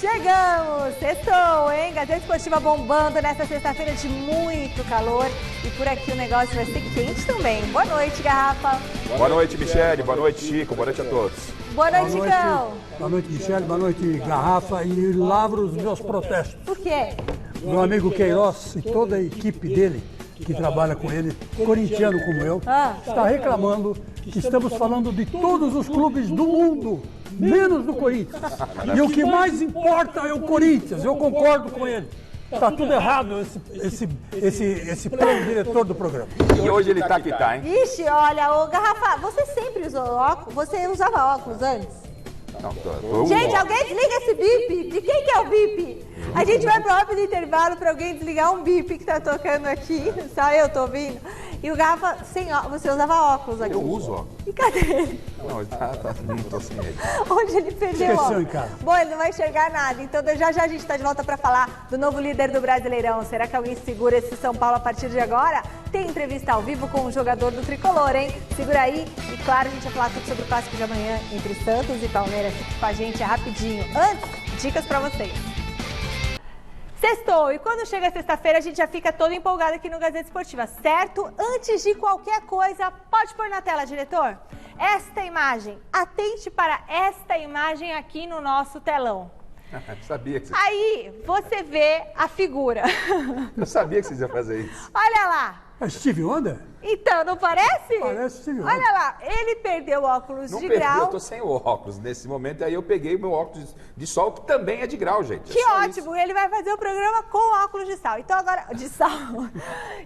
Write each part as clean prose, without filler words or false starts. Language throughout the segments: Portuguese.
chegamos! Sextou, hein? Gazeta Esportiva bombando nessa sexta-feira de muito calor. E por aqui o negócio vai ser quente também. Boa noite, Garrafa. Boa noite, Michele. Boa noite, Chico. Boa noite a todos. Boa noite, Chicão. Boa noite, Michele. Boa noite, Garrafa. E lavro os meus protestos. Por quê? Meu amigo Queiroz e toda a equipe dele, que trabalha com ele, corintiano como eu, está reclamando que estamos falando de todos os clubes do mundo, menos do Corinthians. E o que mais importa é o Corinthians, eu concordo com ele. Está tudo errado esse plano diretor do programa. E hoje ele tá que tá, hein? Ixi, olha, ô Garrafa, você sempre usou óculos? Você usava óculos antes? Não, Gente, alguém desliga esse bip. De quem que é o bip? A gente vai pro rápido intervalo para alguém desligar um bip que tá tocando aqui. Só eu tô ouvindo. E o Garrafa, você usava óculos aqui. Eu uso óculos. E cadê ele? Não, não tô sem ele. Onde ele perdeu o Esqueceu óculos? em casa. Bom, ele não vai enxergar nada. Então já a gente tá de volta para falar do novo líder do Brasileirão. Será que alguém segura esse São Paulo a partir de agora? Tem entrevista ao vivo com o jogador do Tricolor, hein? Segura aí. E claro, a gente vai falar tudo sobre o clássico de amanhã entre Santos e Palmeiras. Fique com a gente rapidinho. Antes, dicas para vocês. Sextou, e quando chega sexta-feira a gente já fica todo empolgado aqui no Gazeta Esportiva, certo? Antes de qualquer coisa, pode pôr na tela, diretor? Esta imagem, atente para esta imagem aqui no nosso telão. Sabia que você... Aí você vê a figura. Eu sabia que vocês iam fazer isso. Olha lá. É Steve Wonder? Então, não parece? Parece Steve Wonder. Olha lá, ele perdeu o óculos Não de perdi, grau. eu tô sem óculos nesse momento, e aí eu peguei o meu óculos de sol, que também é de grau, gente. Que ótimo, ele vai fazer o programa com óculos de sal. Então agora, de sal.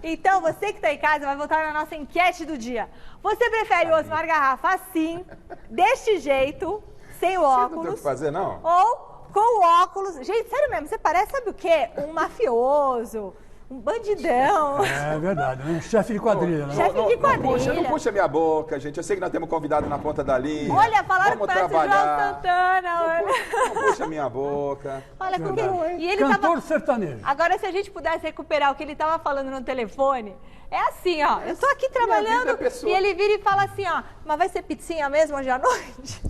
Então você que está em casa vai votar na nossa enquete do dia. Você prefere o Osmar Garrafa assim, deste jeito, sem o Você não tem o óculos? que fazer, não? Ou com o óculos? Gente, sério mesmo, você parece, sabe o quê? Um mafioso, um bandidão. É verdade, um chefe de quadrilha, né? Chefe de quadrilha. Não puxa minha boca, gente. Eu sei que nós temos convidado na ponta da linha. Olha, falaram que Vamos parece o João trabalhar. Santana. Olha. Não puxa minha boca. Olha com quem... E ele Cantor tava... sertanejo. Agora, se a gente pudesse recuperar o que ele estava falando no telefone, é assim, ó. Eu estou aqui trabalhando vida é pessoa. e ele vira e fala assim, ó. Mas vai ser pizzinha mesmo hoje à noite?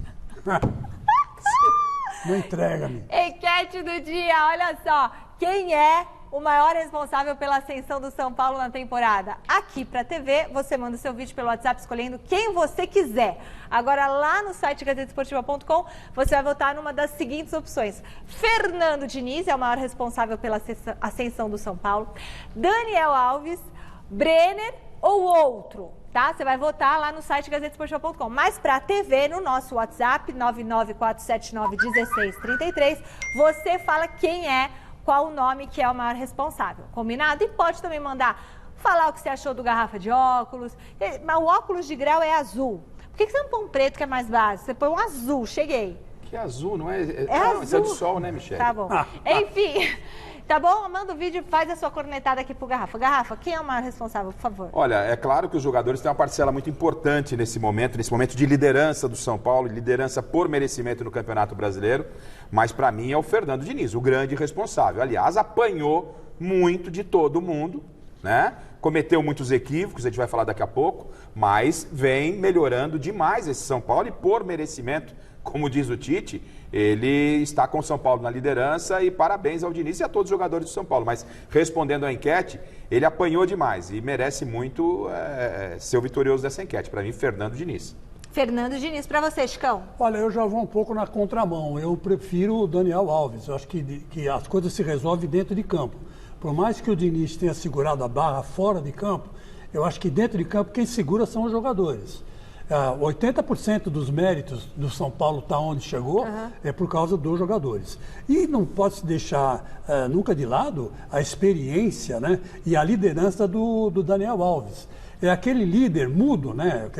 Não entrega-me. Enquete do dia, olha só. Quem é o maior responsável pela ascensão do São Paulo na temporada? Aqui pra TV, você manda o seu vídeo pelo WhatsApp escolhendo quem você quiser. Agora, lá no site gazetesportiva.com, você vai votar numa das seguintes opções. Fernando Diniz é o maior responsável pela ascensão do São Paulo. Daniel Alves, Brenner ou outro, tá? Você vai votar lá no site gazetesportiva.com. Mas para a TV, no nosso WhatsApp, 994791633, você fala quem é, qual o nome que é o maior responsável. Combinado? E pode também mandar falar o que você achou do garrafa de óculos. Mas o óculos de grau é azul. Por que você não põe um preto que é mais básico? Você põe um azul, cheguei. Que azul, não é? Azul. Isso é de sol, né, Michele? Tá bom. Enfim... Tá bom? Manda o vídeo e faz a sua cornetada aqui pro Garrafa. Garrafa, quem é o maior responsável, por favor? Olha, é claro que os jogadores têm uma parcela muito importante nesse momento de liderança do São Paulo, liderança por merecimento no Campeonato Brasileiro, mas para mim é o Fernando Diniz, o grande responsável. Aliás, apanhou muito de todo mundo, né? Cometeu muitos equívocos, a gente vai falar daqui a pouco, mas vem melhorando demais esse São Paulo e por merecimento, como diz o Tite, ele está com o São Paulo na liderança e parabéns ao Diniz e a todos os jogadores do São Paulo. Mas respondendo à enquete, ele apanhou demais e merece muito ser o vitorioso dessa enquete. Para mim, Fernando Diniz. Fernando Diniz, para você, Chicão. Olha, eu já vou um pouco na contramão. Eu prefiro o Daniel Alves. Eu acho que as coisas se resolvem dentro de campo. Por mais que o Diniz tenha segurado a barra fora de campo, eu acho que dentro de campo quem segura são os jogadores. 80% dos méritos do São Paulo estar onde chegou é por causa dos jogadores. E não pode se deixar nunca de lado a experiência, né, e a liderança do Daniel Alves. É aquele líder mudo, né,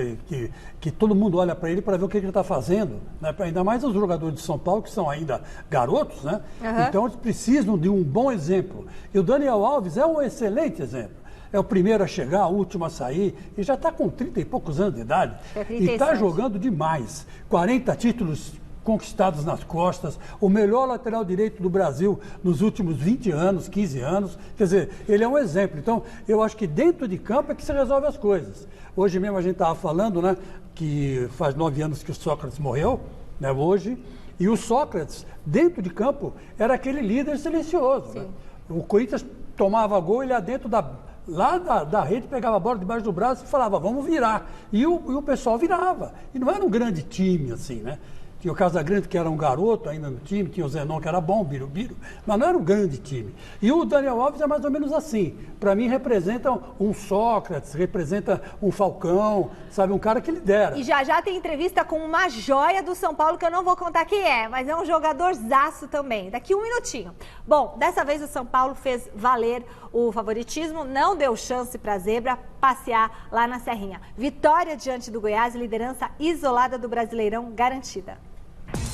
que todo mundo olha para ele para ver o que ele está fazendo, né, ainda mais os jogadores de São Paulo, que são ainda garotos, né? Então eles precisam de um bom exemplo. E o Daniel Alves é um excelente exemplo. É o primeiro a chegar, o último a sair, e já está com 30 e poucos anos de idade. E está jogando demais. 40 títulos conquistados nas costas, o melhor lateral direito do Brasil nos últimos 20 anos, 15 anos. Quer dizer, ele é um exemplo. Então, eu acho que dentro de campo é que se resolve as coisas. Hoje mesmo a gente estava falando, né, que faz 9 anos que o Sócrates morreu, né, hoje, E o Sócrates, dentro de campo, era aquele líder silencioso. Né? O Corinthians tomava gol, ele lá dentro da rede, pegava a bola debaixo do braço e falava, vamos virar. E o pessoal virava. E não era um grande time, assim, né? Tinha o Casagrande, que era um garoto ainda no time, tinha o Zenon, que era bom, Birubiru, mas não era um grande time. E o Daniel Alves é mais ou menos assim. Para mim, representa um Sócrates, representa um Falcão, sabe? Um cara que lidera. E já tem entrevista com uma joia do São Paulo, que eu não vou contar quem é, mas é um jogadorzaço também. Daqui um minutinho. Bom, dessa vez o São Paulo fez valer o favoritismo, não deu chance para a Zebra passear lá na Serrinha. Vitória diante do Goiás, liderança isolada do Brasileirão garantida.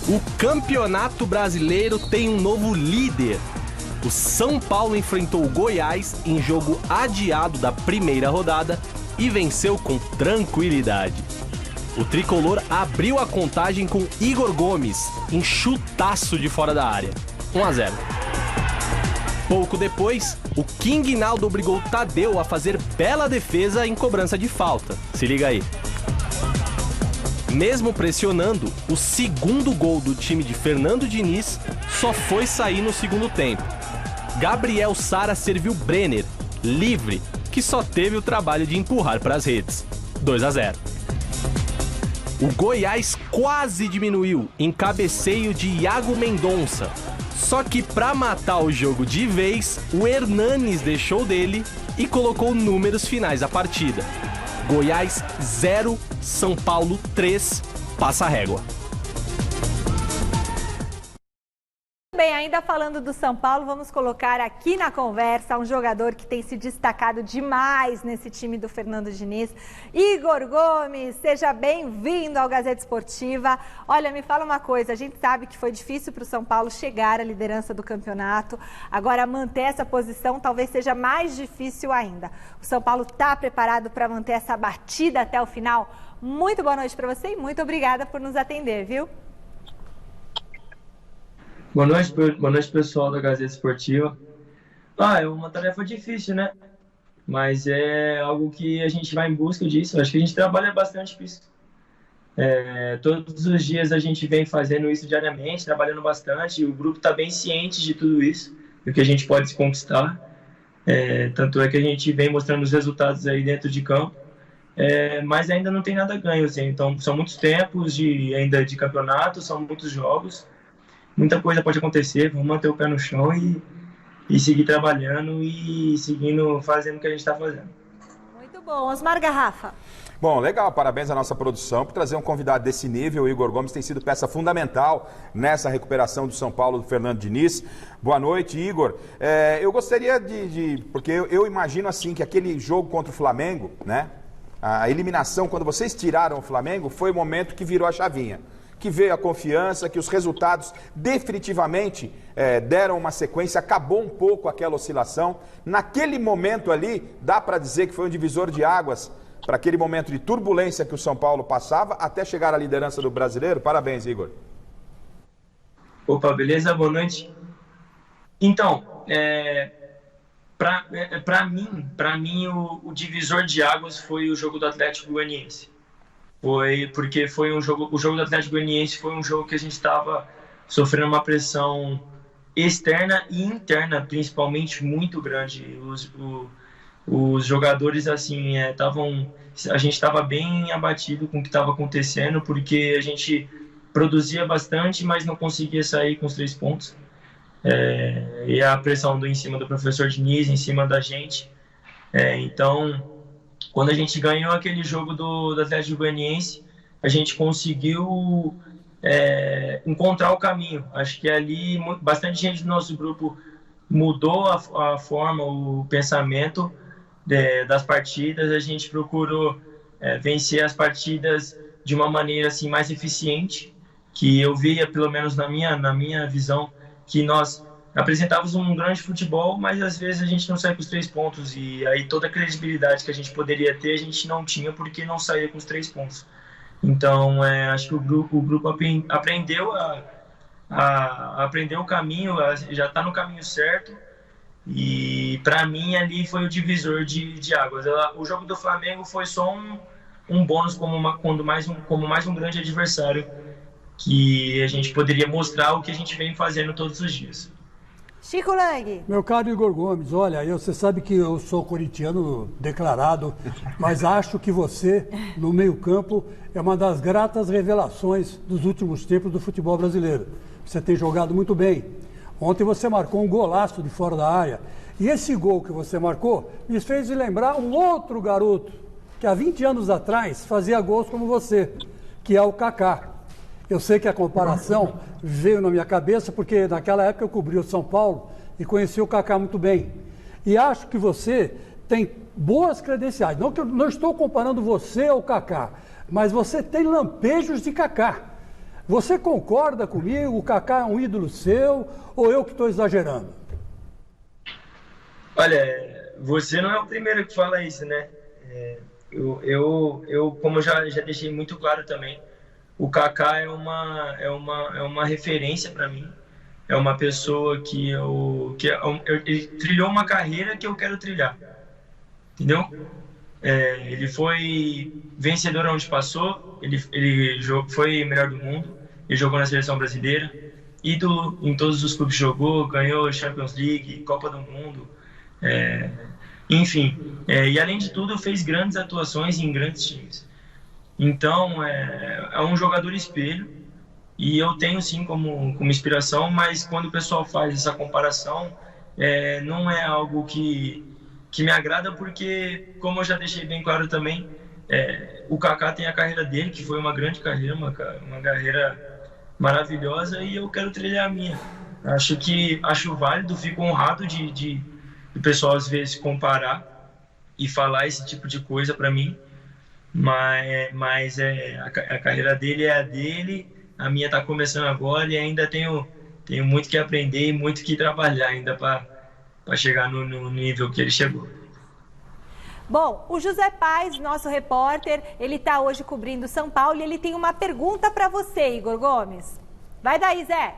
O Campeonato Brasileiro tem um novo líder. O São Paulo enfrentou o Goiás em jogo adiado da primeira rodada e venceu com tranquilidade. O tricolor abriu a contagem com Igor Gomes em chutaço de fora da área, 1-0. Pouco depois, o King Naldo obrigou Tadeu a fazer bela defesa em cobrança de falta. Se liga aí. Mesmo pressionando, o segundo gol do time de Fernando Diniz só foi sair no segundo tempo. Gabriel Sara serviu Brenner, livre, que só teve o trabalho de empurrar para as redes. 2-0. O Goiás quase diminuiu em cabeceio de Iago Mendonça. Só que para matar o jogo de vez, o Hernanes deixou dele e colocou números finais à partida. Goiás 0, São Paulo 3, passa a régua. Bem, ainda falando do São Paulo, vamos colocar aqui na conversa um jogador que tem se destacado demais nesse time do Fernando Diniz, Igor Gomes. Seja bem-vindo ao Gazeta Esportiva. Olha, me fala uma coisa, a gente sabe que foi difícil para o São Paulo chegar à liderança do campeonato, agora manter essa posição talvez seja mais difícil ainda. O São Paulo está preparado para manter essa batida até o final? Muito boa noite para você e muito obrigada por nos atender, viu? Boa noite, pessoal da Gazeta Esportiva. É uma tarefa difícil, né? Mas é algo que a gente vai em busca disso. Acho que a gente trabalha bastante com isso. Todos os dias a gente vem fazendo isso diariamente, trabalhando bastante. O grupo está bem ciente de tudo isso, do que a gente pode se conquistar. Tanto é que a gente vem mostrando os resultados aí dentro de campo. Mas ainda não tem nada ganho, assim. Então, são muitos tempos ainda de campeonato, são muitos jogos. Muita coisa pode acontecer, vamos manter o pé no chão e seguir trabalhando e seguindo fazendo o que a gente está fazendo. Muito bom. Osmar Garrafa. Bom, legal, parabéns à nossa produção por trazer um convidado desse nível. O Igor Gomes tem sido peça fundamental nessa recuperação do São Paulo do Fernando Diniz. Boa noite, Igor. Eu gostaria porque eu imagino assim que aquele jogo contra o Flamengo, né? A eliminação, quando vocês tiraram o Flamengo, foi o momento que virou a chavinha. Que veio a confiança, que os resultados definitivamente deram uma sequência, acabou um pouco aquela oscilação. Naquele momento ali, dá para dizer que foi um divisor de águas para aquele momento de turbulência que o São Paulo passava até chegar à liderança do Brasileiro. Parabéns, Igor. Opa, beleza? Boa noite. Então, para mim o divisor de águas foi o jogo do Atlético Goianiense. Porque foi o jogo do Atlético Goianiense foi um jogo que a gente estava sofrendo uma pressão externa e interna, principalmente, muito grande. Os jogadores, assim, a gente estava bem abatido com o que estava acontecendo, porque a gente produzia bastante, mas não conseguia sair com os 3 pontos. E a pressão em cima do professor Diniz, em cima da gente. Então, quando a gente ganhou aquele jogo do Atlético Goianiense, a gente conseguiu encontrar o caminho. Acho que ali bastante gente do nosso grupo mudou a forma, o pensamento das partidas. A gente procurou vencer as partidas de uma maneira assim, mais eficiente, que eu via, pelo menos na minha visão, que nós apresentávamos um grande futebol, mas às vezes a gente não saía com os 3 pontos, e aí toda a credibilidade que a gente poderia ter, a gente não tinha, porque não saía com os 3 pontos. Então, acho que o grupo aprendeu aprendeu o caminho, já está no caminho certo, e para mim ali foi o divisor de águas. O jogo do Flamengo foi só um bônus como mais um grande adversário que a gente poderia mostrar o que a gente vem fazendo todos os dias. Chico Lang. Meu caro Igor Gomes, olha, você sabe que eu sou corintiano declarado, mas acho que você, no meio-campo, é uma das gratas revelações dos últimos tempos do futebol brasileiro. Você tem jogado muito bem. Ontem você marcou um golaço de fora da área. E esse gol que você marcou me fez lembrar um outro garoto que há 20 anos atrás fazia gols como você, que é o Kaká. Eu sei que a comparação veio na minha cabeça porque naquela época eu cobri o São Paulo e conheci o Kaká muito bem. E acho que você tem boas credenciais. Não que eu não estou comparando você ao Kaká, mas você tem lampejos de Kaká. Você concorda comigo? O Kaká é um ídolo seu ou eu que estou exagerando? Olha, você não é o primeiro que fala isso, né? Como eu já deixei muito claro também, o Kaká é uma referência para mim. É uma pessoa que ele trilhou uma carreira que eu quero trilhar. Entendeu? Ele foi vencedor onde passou, ele foi melhor do mundo, ele jogou na seleção brasileira, ídolo em todos os clubes que jogou, ganhou Champions League, Copa do Mundo, enfim. E além de tudo, fez grandes atuações em grandes times. Então, é um jogador espelho, e eu tenho sim como inspiração, mas quando o pessoal faz essa comparação, não é algo que me agrada, porque, como eu já deixei bem claro também, o Kaká tem a carreira dele, que foi uma grande carreira, uma carreira maravilhosa, e eu quero trilhar a minha. Acho válido, fico honrado de o pessoal às vezes comparar e falar esse tipo de coisa para mim, mas a carreira dele é a dele, a minha está começando agora e ainda tenho muito que aprender e muito que trabalhar ainda para chegar no nível que ele chegou. Bom, o José Paes, nosso repórter, ele está hoje cobrindo São Paulo e ele tem uma pergunta para você, Igor Gomes. Vai daí, Zé.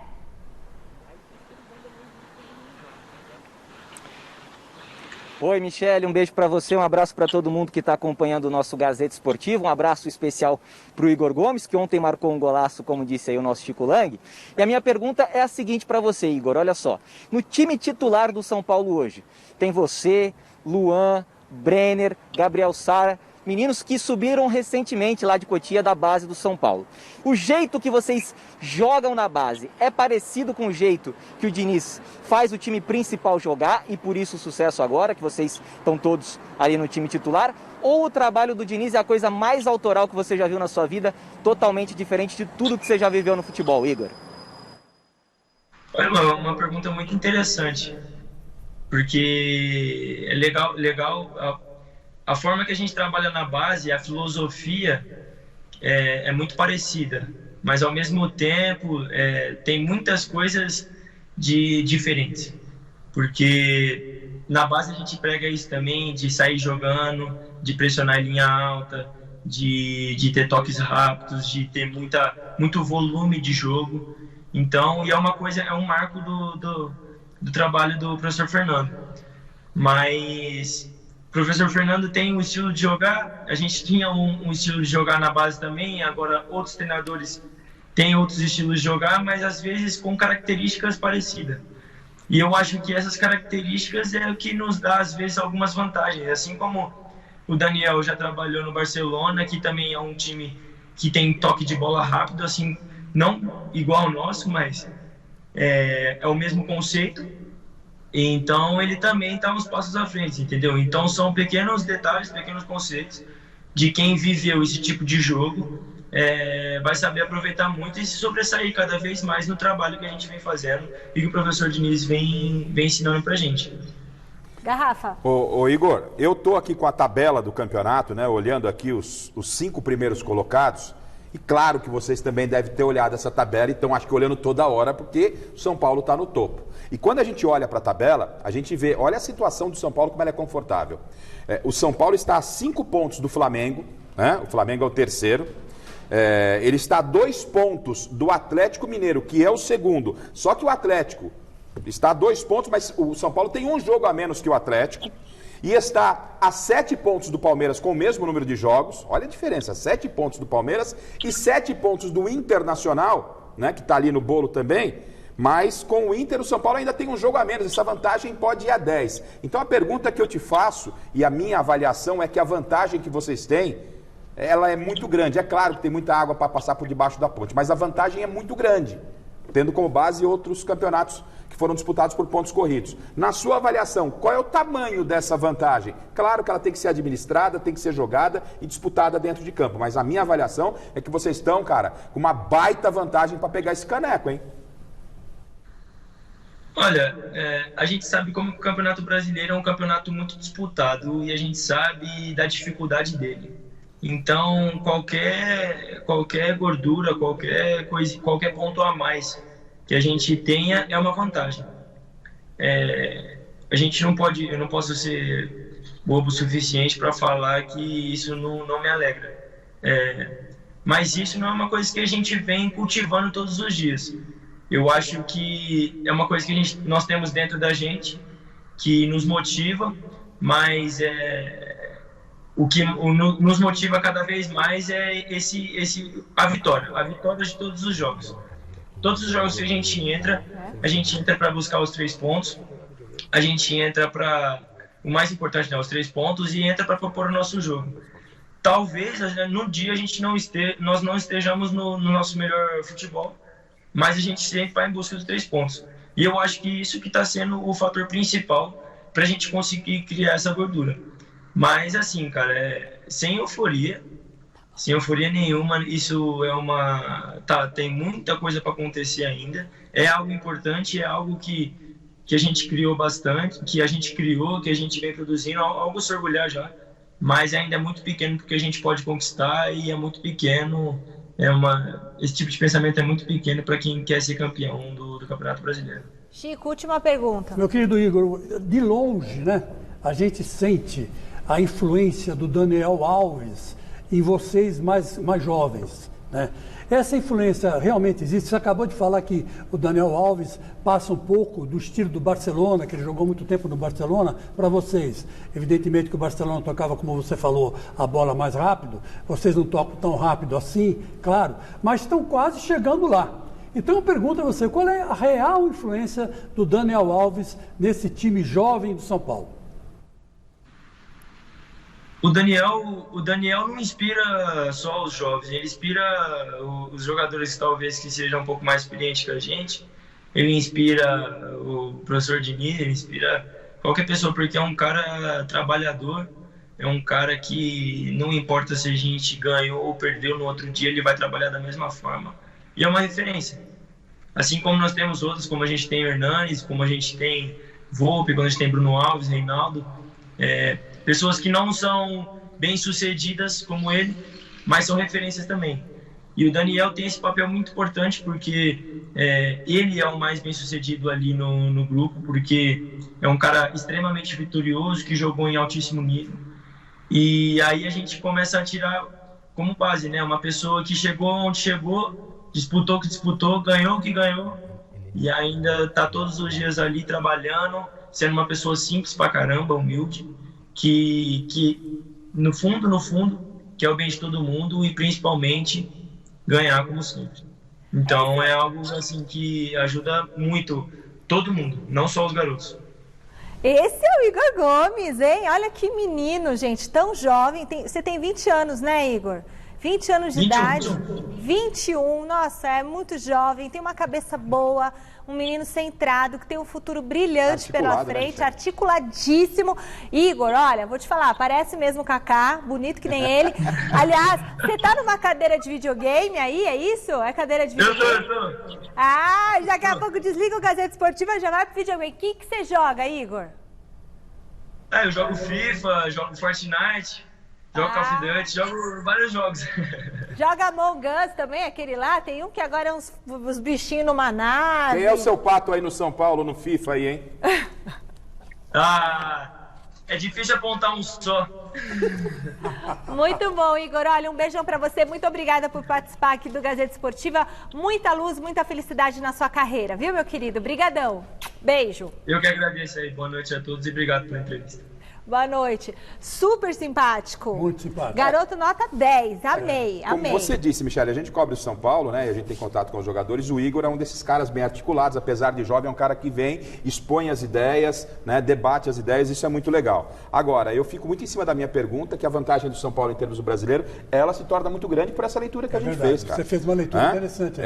Oi, Michele, um beijo para você, um abraço para todo mundo que está acompanhando o nosso Gazeta Esportivo, um abraço especial para o Igor Gomes, que ontem marcou um golaço, como disse aí o nosso Chico Lang. E a minha pergunta é a seguinte para você, Igor, olha só, no time titular do São Paulo hoje, tem você, Luan, Brenner, Gabriel Sara, meninos que subiram recentemente lá de Cotia, da base do São Paulo. O jeito que vocês jogam na base é parecido com o jeito que o Diniz faz o time principal jogar e por isso o sucesso agora, que vocês estão todos ali no time titular? Ou o trabalho do Diniz é a coisa mais autoral que você já viu na sua vida, totalmente diferente de tudo que você já viveu no futebol, Igor? Olha, uma pergunta muito interessante, porque é legal a forma que a gente trabalha na base, a filosofia é muito parecida, mas ao mesmo tempo tem muitas coisas diferentes, porque na base a gente prega isso também, de sair jogando, de pressionar em linha alta, de ter toques rápidos, de ter muito volume de jogo. Então, e é um marco do trabalho do professor Fernando. Mas o professor Fernando tem um estilo de jogar, a gente tinha um estilo de jogar na base também, agora outros treinadores têm outros estilos de jogar, mas às vezes com características parecidas. E eu acho que essas características é o que nos dá às vezes algumas vantagens, assim como o Daniel já trabalhou no Barcelona, que também é um time que tem toque de bola rápido, assim, não igual ao nosso, mas é o mesmo conceito. Então ele também está uns passos à frente, entendeu? Então são pequenos detalhes, pequenos conceitos de quem viveu esse tipo de jogo, vai saber aproveitar muito e se sobressair cada vez mais no trabalho que a gente vem fazendo e que o professor Diniz vem ensinando pra gente. Garrafa. Ô Igor, eu tô aqui com a tabela do campeonato, né? Olhando aqui os 5 primeiros colocados. E claro que vocês também devem ter olhado essa tabela, então acho que olhando toda hora, porque o São Paulo está no topo. E quando a gente olha para a tabela, a gente vê, olha a situação do São Paulo, como ela é confortável. O São Paulo está a 5 pontos do Flamengo, né? O Flamengo é o terceiro. Ele está a 2 pontos do Atlético Mineiro, que é o segundo. Só que o Atlético está a 2 pontos, mas o São Paulo tem um jogo a menos que o Atlético. e está a 7 pontos do Palmeiras com o mesmo número de jogos. Olha a diferença, 7 pontos do Palmeiras e 7 pontos do Internacional, né, que está ali no bolo também. Mas com o Inter, o São Paulo ainda tem um jogo a menos, essa vantagem pode ir a 10. Então a pergunta que eu te faço, e a minha avaliação é que a vantagem que vocês têm, ela é muito grande. É claro que tem muita água para passar por debaixo da ponte, mas a vantagem é muito grande, tendo como base outros campeonatos que foram disputados por pontos corridos. Na sua avaliação, qual é o tamanho dessa vantagem? Claro que ela tem que ser administrada, tem que ser jogada e disputada dentro de campo, mas a minha avaliação é que vocês estão, cara, com uma baita vantagem para pegar esse caneco, hein? Olha, a gente sabe como o Campeonato Brasileiro é um campeonato muito disputado e a gente sabe da dificuldade dele. Então, qualquer gordura, qualquer coisa, qualquer ponto a mais que a gente tenha é uma vantagem. A gente não pode, eu não posso ser bobo o suficiente para falar que isso não me alegra. Mas isso não é uma coisa que a gente vem cultivando todos os dias. Eu acho que é uma coisa que nós temos dentro da gente, que nos motiva, mas o que nos motiva cada vez mais é a vitória de todos os jogos. Todos os jogos que a gente entra para buscar os 3 pontos, a gente entra para, o mais importante, né, os 3 pontos, e entra para propor o nosso jogo. Talvez no dia nós não estejamos no nosso melhor futebol, mas a gente sempre vai em busca dos 3 pontos. E eu acho que isso que está sendo o fator principal para a gente conseguir criar essa gordura. Mas assim, cara, sem euforia nenhuma, isso tem muita coisa para acontecer ainda. É algo importante, é algo que a gente criou bastante, que a gente vem produzindo, algo a se orgulhar já. Mas ainda é muito pequeno porque a gente pode conquistar e é muito pequeno. Esse tipo de pensamento é muito pequeno para quem quer ser campeão do Campeonato Brasileiro. Chico, última pergunta. Meu querido Igor, de longe, né, a gente sente a influência do Daniel Alves em vocês mais jovens, né? Essa influência realmente existe? Você acabou de falar que o Daniel Alves passa um pouco do estilo do Barcelona, que ele jogou muito tempo no Barcelona, para vocês. Evidentemente que o Barcelona tocava, como você falou, a bola mais rápido. Vocês não tocam tão rápido assim, claro, mas estão quase chegando lá. Então eu pergunto a você, qual é a real influência do Daniel Alves nesse time jovem do São Paulo? O Daniel não inspira só os jovens, ele inspira os jogadores talvez que sejam um pouco mais experientes que a gente. Ele inspira o professor Diniz, ele inspira qualquer pessoa, porque é um cara trabalhador, é um cara que não importa se a gente ganhou ou perdeu no outro dia, ele vai trabalhar da mesma forma. E é uma referência. Assim como nós temos outros, como a gente tem Hernanes, como a gente tem Volpe, como a gente tem Bruno Alves, Reinaldo, pessoas que não são bem-sucedidas como ele, mas são referências também. E o Daniel tem esse papel muito importante porque ele é o mais bem-sucedido ali no grupo, porque é um cara extremamente vitorioso, que jogou em altíssimo nível. E aí a gente começa a tirar como base, né? Uma pessoa que chegou onde chegou, disputou o que disputou, ganhou o que ganhou, e ainda está todos os dias ali trabalhando, sendo uma pessoa simples pra caramba, humilde, que no fundo, que é o bem de todo mundo e principalmente ganhar como sempre. Então é algo assim que ajuda muito todo mundo, não só os garotos. Esse é o Igor Gomes, hein? Olha que menino, gente, tão jovem. Você tem 20 anos, né, Igor? 20 anos de idade. 21, nossa, é muito jovem, tem uma cabeça boa, um menino centrado, que tem um futuro brilhante pela frente, né, articuladíssimo. Igor, olha, vou te falar, parece mesmo o Kaká, bonito que nem ele. Aliás, você tá numa cadeira de videogame aí, é isso? É cadeira de videogame? Eu tô. Ah, daqui a pouco desliga o Gazeta Esportiva e já vai pro videogame. O que você joga, Igor? Eu jogo FIFA, jogo Fortnite, jogo Call of Duty, jogo vários jogos. Joga Among Us também, aquele lá? Tem um que agora é uns bichinhos numa nave. Quem é o seu pato aí no São Paulo, no FIFA aí, hein? É difícil apontar um só. Muito bom, Igor. Olha, um beijão pra você. Muito obrigada por participar aqui do Gazeta Esportiva. Muita luz, muita felicidade na sua carreira, viu, meu querido? Brigadão. Beijo. Eu que agradeço aí. Boa noite a todos e obrigado pela entrevista. Boa noite. Super simpático. Muito simpático. Garoto nota 10. Amei, Como amei. você disse, Michele, a gente cobre o São Paulo, né? E a gente tem contato com os jogadores. O Igor é um desses caras bem articulados, apesar de jovem, é um cara que vem, expõe as ideias, né? Debate as ideias, isso é muito legal. Agora, eu fico muito em cima da minha pergunta, que a vantagem do São Paulo em termos do brasileiro, ela se torna muito grande por essa leitura que a gente fez, cara. Você fez uma leitura interessante.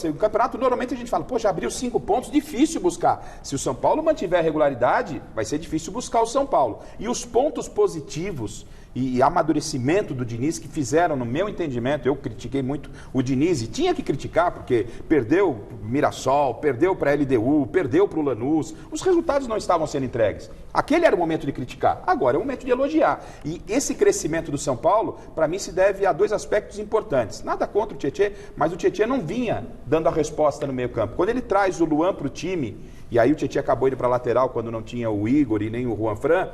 O campeonato, normalmente a gente fala, já abriu 5 pontos, difícil buscar. Se o São Paulo mantiver a regularidade, vai ser difícil buscar o São Paulo. E os pontos positivos e amadurecimento do Diniz que fizeram, no meu entendimento, eu critiquei muito o Diniz e tinha que criticar, porque perdeu o Mirassol, perdeu para a LDU, perdeu para o Lanús, os resultados não estavam sendo entregues. Aquele era o momento de criticar, agora é o momento de elogiar. E esse crescimento do São Paulo, para mim, se deve a 2 aspectos importantes. Nada contra o Tietê, mas o Tietê não vinha dando a resposta no meio campo. Quando ele traz o Luan para o time, e aí o Tietê acabou indo para a lateral quando não tinha o Igor e nem o Juan Fran,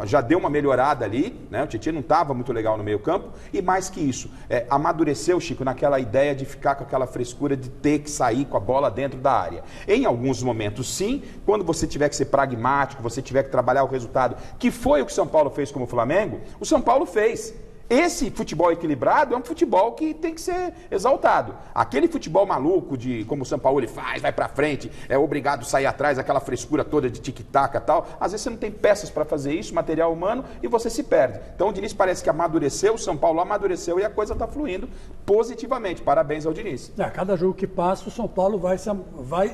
já deu uma melhorada ali, né? O Tietê não estava muito legal no meio campo, e mais que isso, amadureceu, Chico, naquela ideia de ficar com aquela frescura de ter que sair com a bola dentro da área. Em alguns momentos, sim, quando você tiver que ser pragmático, você tiver que trabalhar o resultado, que foi o que o São Paulo fez como o Flamengo, o São Paulo fez. Esse futebol equilibrado é um futebol que tem que ser exaltado. Aquele futebol maluco de como o São Paulo ele faz, vai pra frente, é obrigado a sair atrás, aquela frescura toda de tic-tac e tal. Às vezes você não tem peças para fazer isso, material humano, e você se perde. Então o Diniz parece que amadureceu, o São Paulo amadureceu e a coisa está fluindo positivamente. Parabéns ao Diniz. A cada jogo que passa, o São Paulo vai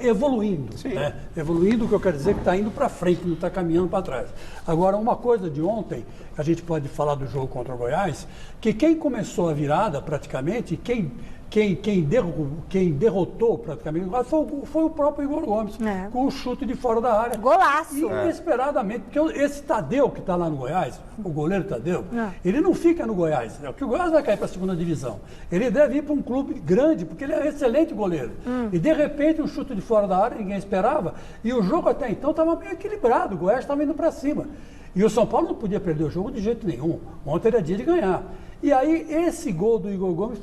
evoluindo. Sim. Né? Evoluindo, o que eu quero dizer é que está indo para frente, não está caminhando para trás. Agora, uma coisa de ontem, a gente pode falar do jogo contra o Goiás, que quem começou a virada praticamente, quem derrotou praticamente foi o próprio Igor Gomes, com o chute de fora da área. Golaço! Inesperadamente, porque esse Tadeu que está lá no Goiás, o goleiro Tadeu, ele não fica no Goiás, porque o Goiás vai cair para a 2ª divisão. Ele deve ir para um clube grande, porque ele é um excelente goleiro. E de repente, um chute de fora da área, ninguém esperava, e o jogo até então estava meio equilibrado, o Goiás estava indo para cima. E o São Paulo não podia perder o jogo de jeito nenhum. Ontem era dia de ganhar. E aí, esse gol do Igor Gomes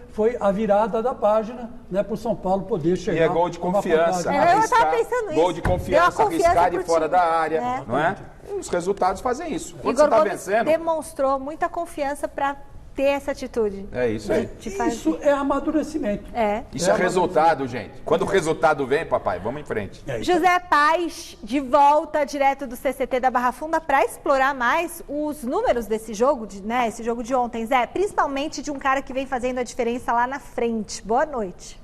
foi a virada da página, né, para o São Paulo poder chegar. E é gol de confiança. Eu estava pensando gol isso. de confiança, arriscar de fora da área, não é? Os resultados fazem isso. Quando Igor você está Gomes vencendo, demonstrou muita confiança para ter essa atitude. É isso aí. Isso é amadurecimento. Isso é resultado, gente. Quando o resultado vem, papai, vamos em frente. José Paz, de volta direto do CCT da Barra Funda para explorar mais os números desse jogo, esse jogo de ontem, Zé, principalmente de um cara que vem fazendo a diferença lá na frente. Boa noite.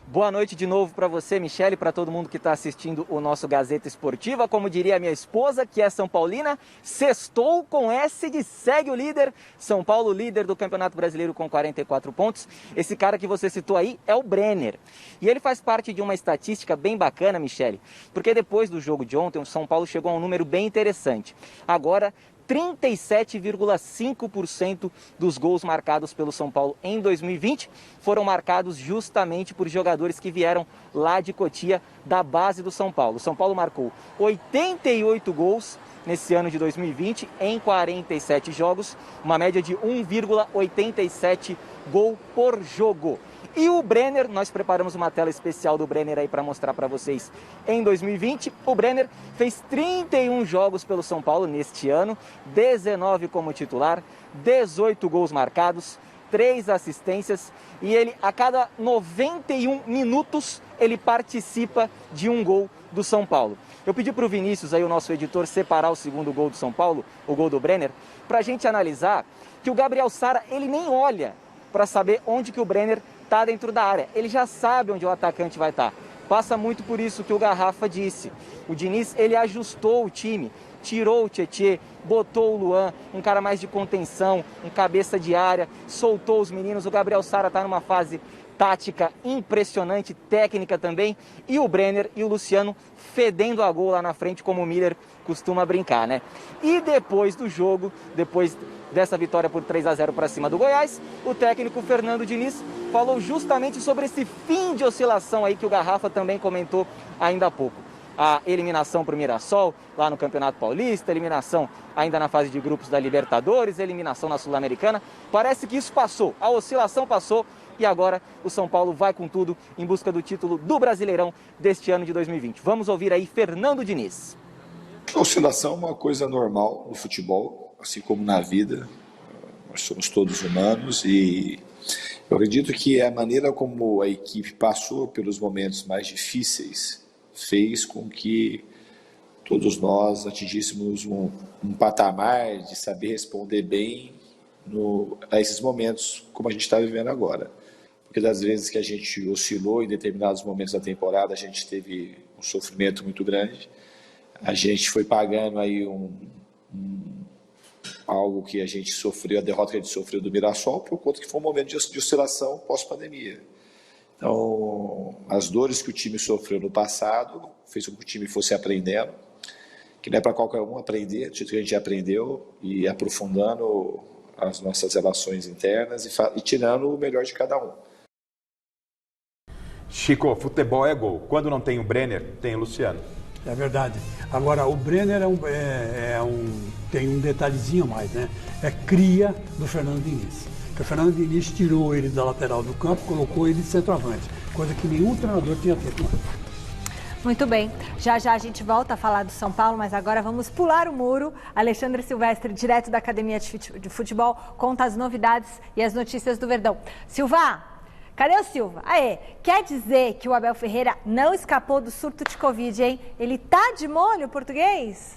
Boa noite de novo para você, Michele, para todo mundo que está assistindo o nosso Gazeta Esportiva. Como diria a minha esposa, que é São Paulina, sextou com S de segue o líder. São Paulo, líder do Campeonato Brasileiro com 44 pontos. Esse cara que você citou aí é o Brenner. E ele faz parte de uma estatística bem bacana, Michele, porque depois do jogo de ontem, o São Paulo chegou a um número bem interessante. Agora, 37,5% dos gols marcados pelo São Paulo em 2020 foram marcados justamente por jogadores que vieram lá de Cotia, da base do São Paulo. O São Paulo marcou 88 gols nesse ano de 2020 em 47 jogos, uma média de 1,87 gol por jogo. E o Brenner, nós preparamos uma tela especial do Brenner aí para mostrar para vocês. Em 2020, o Brenner fez 31 jogos pelo São Paulo neste ano, 19 como titular, 18 gols marcados, 3 assistências e ele, a cada 91 minutos, ele participa de um gol do São Paulo. Eu pedi para o Vinícius, aí, o nosso editor, separar o segundo gol do São Paulo, o gol do Brenner, para a gente analisar que o Gabriel Sara, ele nem olha para saber onde que o Brenner está dentro da área. Ele já sabe onde o atacante vai estar. Passa muito por isso que o Garrafa disse. O Diniz, ele ajustou o time, tirou o Tietê, botou o Luan, um cara mais de contenção, um cabeça de área, soltou os meninos. O Gabriel Sara está numa fase tática impressionante, técnica também. E o Brenner e o Luciano fedendo a gol lá na frente, como o Miller costuma brincar, né? E depois do jogo, depois dessa vitória por 3-0 para cima do Goiás, o técnico Fernando Diniz falou justamente sobre esse fim de oscilação aí que o Garrafa também comentou ainda há pouco. A eliminação para o Mirassol lá no Campeonato Paulista, eliminação ainda na fase de grupos da Libertadores, eliminação na Sul-Americana. Parece que isso passou, a oscilação passou e agora o São Paulo vai com tudo em busca do título do Brasileirão deste ano de 2020. Vamos ouvir aí Fernando Diniz. A oscilação é uma coisa normal no futebol, assim como na vida. Nós somos todos humanos e eu acredito que a maneira como a equipe passou pelos momentos mais difíceis fez com que todos nós atingíssemos um patamar de saber responder bem a esses momentos como a gente está vivendo agora. Porque das vezes que a gente oscilou em determinados momentos da temporada, a gente teve um sofrimento muito grande. A gente foi pagando aí algo que a gente sofreu, a derrota que a gente sofreu do Mirassol, por conta que foi um momento de oscilação pós-pandemia. Então, as dores que o time sofreu no passado fez com que o time fosse aprendendo, que não é para qualquer um aprender, do jeito que a gente aprendeu, e aprofundando as nossas relações internas e tirando o melhor de cada um. Chico, futebol é gol. Quando não tem o Brenner, tem o Luciano. É verdade. Agora, o Brenner tem um detalhezinho a mais, né? É cria do Fernando Diniz. Porque o Fernando Diniz tirou ele da lateral do campo, colocou ele de centroavante, coisa que nenhum treinador tinha feito mais. Muito bem, já já a gente volta a falar do São Paulo, mas agora vamos pular o muro. Alexandre Silvestre, direto da Academia de Futebol, conta as novidades e as notícias do Verdão. Silva, cadê o Silva? Aê, quer dizer que o Abel Ferreira não escapou do surto de Covid, hein? Ele tá de molho, português?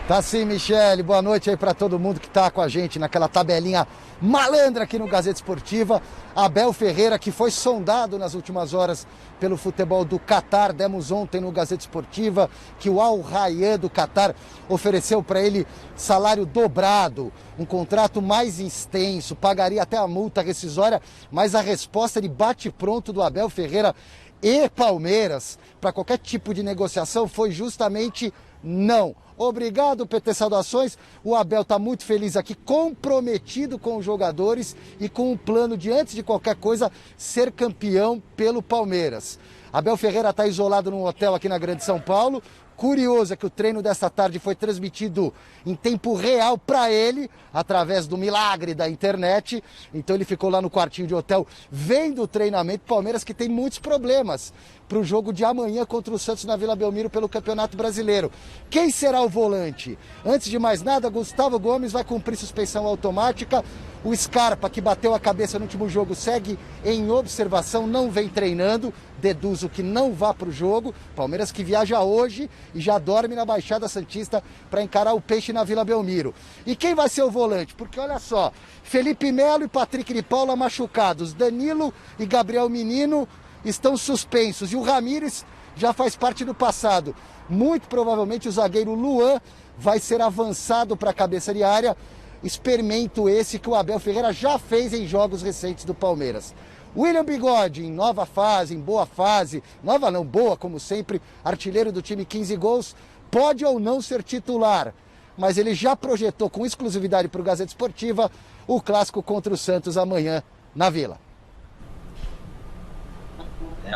Tá sim, Michele. Boa noite aí para todo mundo que tá com a gente naquela tabelinha malandra aqui no Gazeta Esportiva. Abel Ferreira, que foi sondado nas últimas horas pelo futebol do Catar. Demos ontem no Gazeta Esportiva que o Al Rayyan do Catar ofereceu para ele salário dobrado, um contrato mais extenso, pagaria até a multa rescisória, mas a resposta de bate-pronto do Abel Ferreira e Palmeiras para qualquer tipo de negociação foi justamente não. Obrigado, PT Saudações. O Abel está muito feliz aqui, comprometido com os jogadores e com o plano de, antes de qualquer coisa, ser campeão pelo Palmeiras. Abel Ferreira está isolado num hotel aqui na Grande São Paulo. Curioso é que o treino desta tarde foi transmitido em tempo real para ele, através do milagre da internet. Então ele ficou lá no quartinho de hotel vendo o treinamento. Palmeiras que tem muitos problemas para o jogo de amanhã contra o Santos na Vila Belmiro pelo Campeonato Brasileiro. Quem será o volante? Antes de mais nada, Gustavo Gomes vai cumprir suspensão automática. O Scarpa, que bateu a cabeça no último jogo, segue em observação, não vem treinando. Deduzo que não vá para o jogo. Palmeiras que viaja hoje e já dorme na Baixada Santista para encarar o Peixe na Vila Belmiro. E quem vai ser o volante? Porque olha só, Felipe Melo e Patrick de Paula machucados. Danilo e Gabriel Menino estão suspensos. E o Ramírez já faz parte do passado. Muito provavelmente o zagueiro Luan vai ser avançado para a cabeça de área. Experimento esse que o Abel Ferreira já fez em jogos recentes do Palmeiras. William Bigode, em nova fase, em boa fase, nova não, boa como sempre, artilheiro do time, 15 gols, pode ou não ser titular, mas ele já projetou com exclusividade para o Gazeta Esportiva o clássico contra o Santos amanhã na Vila.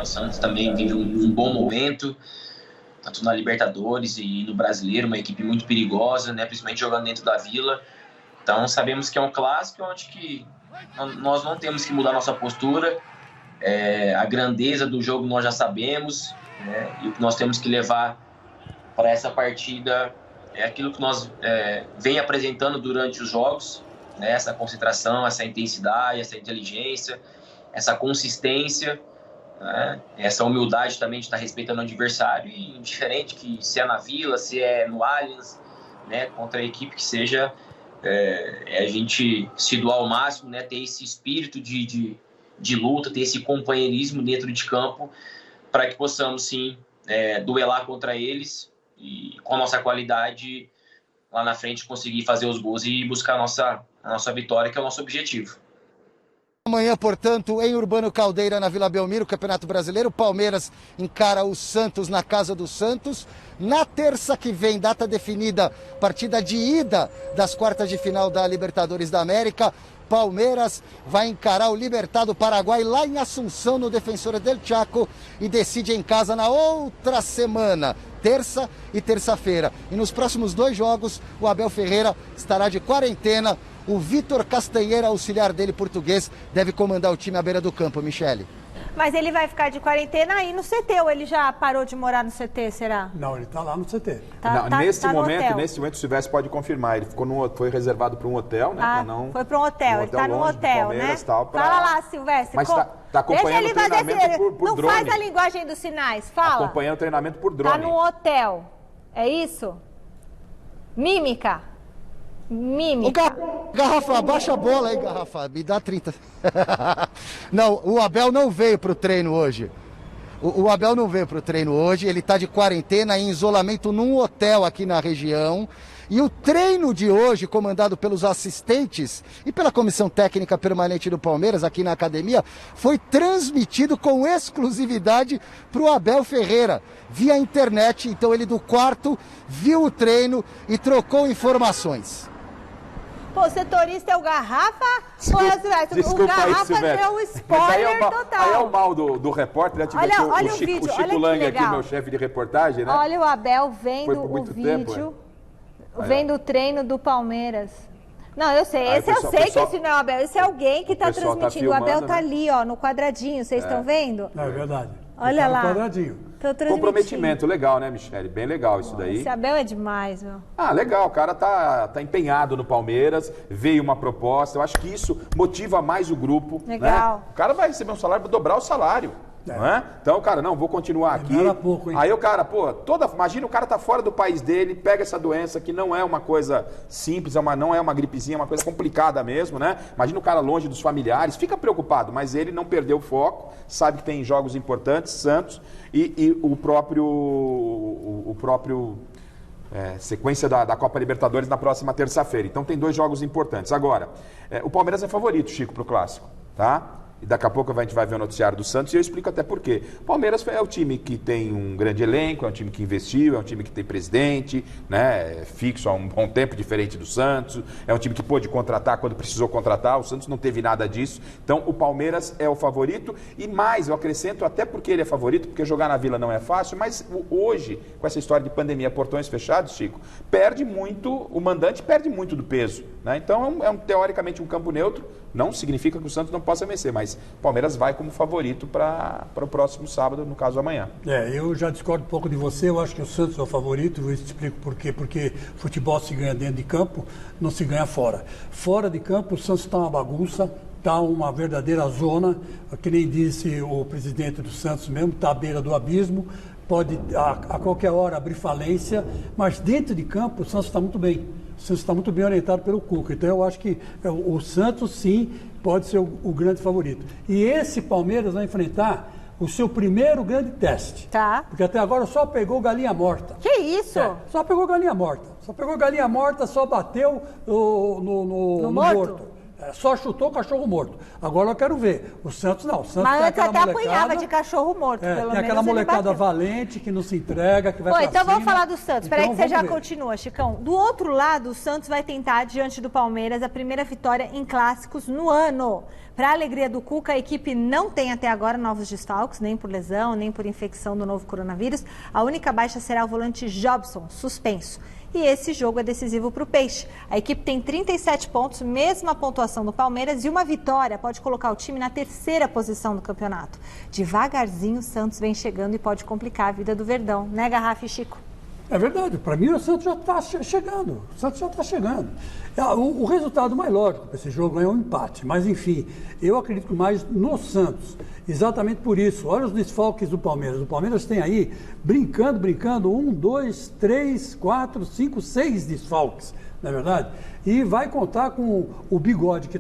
O Santos também vive um bom momento, tanto na Libertadores e no Brasileiro, uma equipe muito perigosa, né, principalmente jogando dentro da Vila. Então sabemos que é um clássico onde que nós não temos que mudar nossa postura, a grandeza do jogo nós já sabemos, né? E o que nós temos que levar para essa partida é aquilo que nós vem apresentando durante os jogos, né? Essa concentração, essa intensidade, essa inteligência, essa consistência, né? Essa humildade também de estar respeitando o adversário, e indiferente que se é na Vila, se é no Allianz, né? Contra a equipe que seja, a gente se doar ao máximo, né? Ter esse espírito de luta, ter esse companheirismo dentro de campo, para que possamos sim duelar contra eles e com a nossa qualidade lá na frente conseguir fazer os gols e buscar a nossa vitória, que é o nosso objetivo. Amanhã, portanto, em Urbano Caldeira, na Vila Belmiro, Campeonato Brasileiro, Palmeiras encara o Santos na Casa do Santos. Na terça que vem, data definida, partida de ida das quartas de final da Libertadores da América. Palmeiras vai encarar o Libertad do Paraguai lá em Assunção, no Defensor del Chaco, e decide em casa na outra semana, terça e terça-feira. E nos próximos 2 jogos, o Abel Ferreira estará de quarentena. O Vitor Castanheira, auxiliar dele português, deve comandar o time à beira do campo, Michele. Mas ele vai ficar de quarentena aí no CT, ou ele já parou de morar no CT, será? Não, ele está lá no CT. Nesse momento, o Silvestre pode confirmar. Ele foi reservado para um hotel, né? Foi para um hotel, ele está no hotel, né? Fala lá, Silvestre. Mas está acompanhando o treinamento por drone. Não faz a linguagem dos sinais, fala. Acompanhando o treinamento por drone. Está no hotel, é isso? Mímica. Garrafa, baixa a bola aí, Garrafa. Me dá 30. Não, o Abel não veio para o treino hoje. O Abel não veio para o treino hoje. Ele está de quarentena em isolamento num hotel aqui na região. E o treino de hoje, comandado pelos assistentes e pela comissão técnica permanente do Palmeiras aqui na academia, foi transmitido com exclusividade para o Abel Ferreira, via internet. Então ele do quarto viu o treino e trocou informações. Pô, o setorista é o Garrafa? Desculpa, o Garrafa deu spoiler total. Aí é o mal do repórter, né? Olha o vídeo, o Chico Lang aqui, meu chefe de reportagem, né? Olha o Abel vendo o vídeo, vendo o treino do Palmeiras. Não, eu sei, que esse não é o Abel, esse é alguém que está transmitindo. O Abel tá ali, ó, no quadradinho, vocês estão vendo? É verdade. Olha lá. No quadradinho. Comprometimento, legal, né, Michele? Bem legal isso daí. Esse Abel é demais, meu. Legal, o cara tá empenhado no Palmeiras, veio uma proposta, eu acho que isso motiva mais o grupo. Legal. Né? O cara vai receber um salário para dobrar o salário. Não é? Então, cara, vou continuar aqui. Pouco, hein? Aí o cara, imagina o cara tá fora do país dele, pega essa doença que não é uma coisa simples, não é uma gripezinha, é uma coisa complicada mesmo, né? Imagina o cara longe dos familiares, fica preocupado, mas ele não perdeu o foco, sabe que tem jogos importantes, Santos, e o próprio sequência da Copa Libertadores na próxima terça-feira. Então tem 2 jogos importantes. Agora, o Palmeiras é favorito, Chico, pro Clássico, tá? E daqui a pouco a gente vai ver o noticiário do Santos e eu explico até por quê. O Palmeiras é o time que tem um grande elenco, é um time que investiu, é um time que tem presidente, né, fixo há um bom tempo, diferente do Santos. É um time que pôde contratar quando precisou contratar, o Santos não teve nada disso. Então o Palmeiras é o favorito e mais, eu acrescento até porque ele é favorito, porque jogar na Vila não é fácil, mas hoje, com essa história de pandemia, portões fechados, Chico, o mandante perde muito do peso, né? Então teoricamente um campo neutro, não significa que o Santos não possa vencer, mas o Palmeiras vai como favorito para o próximo sábado, no caso amanhã. Eu já discordo um pouco de você, eu acho que o Santos é o favorito, eu explico por quê. Porque futebol se ganha dentro de campo, não se ganha fora. Fora de campo, o Santos está uma bagunça, está uma verdadeira zona, que nem disse o presidente do Santos mesmo, está à beira do abismo, pode a qualquer hora abrir falência, mas dentro de campo o Santos está muito bem. O Santos está muito bem orientado pelo Cuca. Então eu acho que o Santos sim pode ser o grande favorito. E esse Palmeiras vai enfrentar o seu primeiro grande teste. Tá. Porque até agora só pegou galinha morta. Que isso? Só pegou galinha morta. Só bateu no morto. Só chutou cachorro morto. Agora eu quero ver. O Santos não. O Santos mas tem antes até apanhava de cachorro morto. Pelo tem menos aquela molecada valente que não se entrega, que vai pra então cima. vamos falar do Santos. Espera aí que você já ver. continua, Chicão. Do outro lado, o Santos vai tentar, diante do Palmeiras, a primeira vitória em clássicos no ano. Para a alegria do Cuca, a equipe não tem até agora novos desfalques, nem por lesão, nem por infecção do novo coronavírus. A única baixa será o volante Jobson, suspenso. E esse jogo é decisivo para o Peixe. A equipe tem 37 pontos, mesma pontuação do Palmeiras, e uma vitória pode colocar o time na 3ª posição do campeonato. Devagarzinho, o Santos vem chegando e pode complicar a vida do Verdão, né, Garrafa e Chico? É verdade, para mim o Santos já está chegando. O resultado mais lógico para esse jogo é um empate, mas enfim, eu acredito mais no Santos. Exatamente por isso. Olha os desfalques do Palmeiras. O Palmeiras tem aí, brincando, 1, 2, 3, 4, 5, 6 desfalques, não é verdade? E vai contar com o Bigode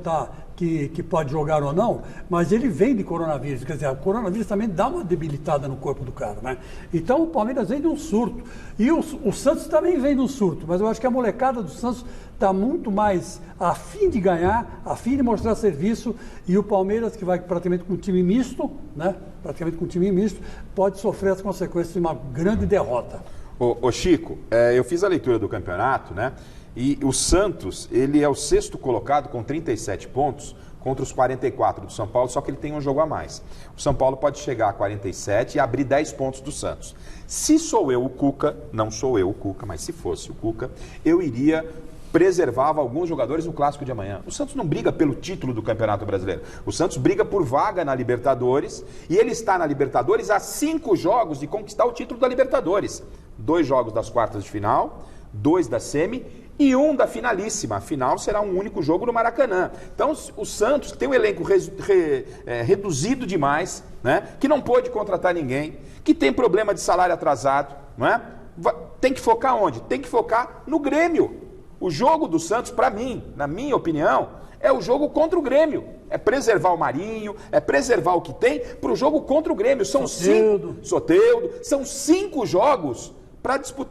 que pode jogar ou não, mas ele vem de coronavírus, quer dizer, o coronavírus também dá uma debilitada no corpo do cara, né? Então o Palmeiras vem de um surto, e o Santos também vem de um surto, mas eu acho que a molecada do Santos está muito mais a fim de ganhar, a fim de mostrar serviço, e o Palmeiras, que vai praticamente com um time misto, né? Pode sofrer as consequências de uma grande derrota. Ô Chico, eu fiz a leitura do campeonato, né? E o Santos, ele é o 6º colocado com 37 pontos, contra os 44 do São Paulo, só que ele tem um jogo a mais. O São Paulo pode chegar a 47 e abrir 10 pontos do Santos. Se sou eu o Cuca, não sou eu o Cuca, mas se fosse o Cuca, eu iria... preservava alguns jogadores no Clássico de amanhã. O Santos não briga pelo título do Campeonato Brasileiro. O Santos briga por vaga na Libertadores e ele está na Libertadores a 5 jogos de conquistar o título da Libertadores. 2 jogos das quartas de final, 2 da semi e 1 da finalíssima. A final será um único jogo no Maracanã. Então o Santos tem um elenco reduzido demais, né? Que não pôde contratar ninguém, que tem problema de salário atrasado, não é? Tem que focar onde? Tem que focar no Grêmio. O jogo do Santos, para mim, na minha opinião, é o jogo contra o Grêmio. É preservar o Marinho, é preservar o que tem para o jogo contra o Grêmio. São Soteldo, são 5 jogos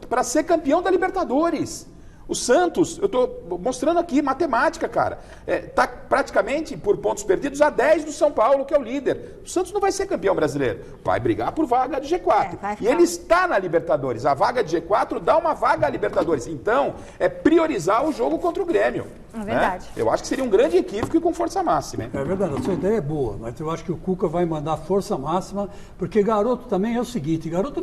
para ser campeão da Libertadores. O Santos, eu estou mostrando aqui, matemática, cara, está praticamente por pontos perdidos a 10 do São Paulo, que é o líder. O Santos não vai ser campeão brasileiro, vai brigar por vaga de G4. E ele está na Libertadores, a vaga de G4 dá uma vaga à Libertadores. Então, é priorizar o jogo contra o Grêmio. É verdade. Né? Eu acho que seria um grande equívoco e com força máxima. Hein? É verdade, a sua ideia é boa, mas eu acho que o Cuca vai mandar força máxima, porque garoto também é o seguinte, garoto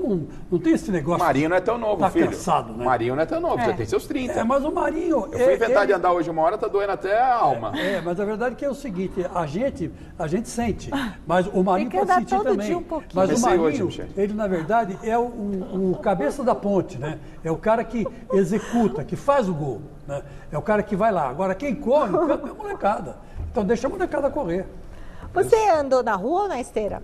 não tem esse negócio... O Marinho não é tão novo, filho. Cansado, né? O Marinho não é tão novo, já tem seus 30. Mas o Marinho... Eu fui inventar de andar hoje uma hora, tá doendo até a alma. Mas a verdade é que é o seguinte, a gente sente, mas o Marinho pode sentir também. Mas o Marinho, ele na verdade é o cabeça da ponte, né? É o cara que executa, que faz o gol, né? É o cara que vai lá. Agora, quem corre no campo é a molecada. Então deixa a molecada correr. Você andou na rua ou na esteira?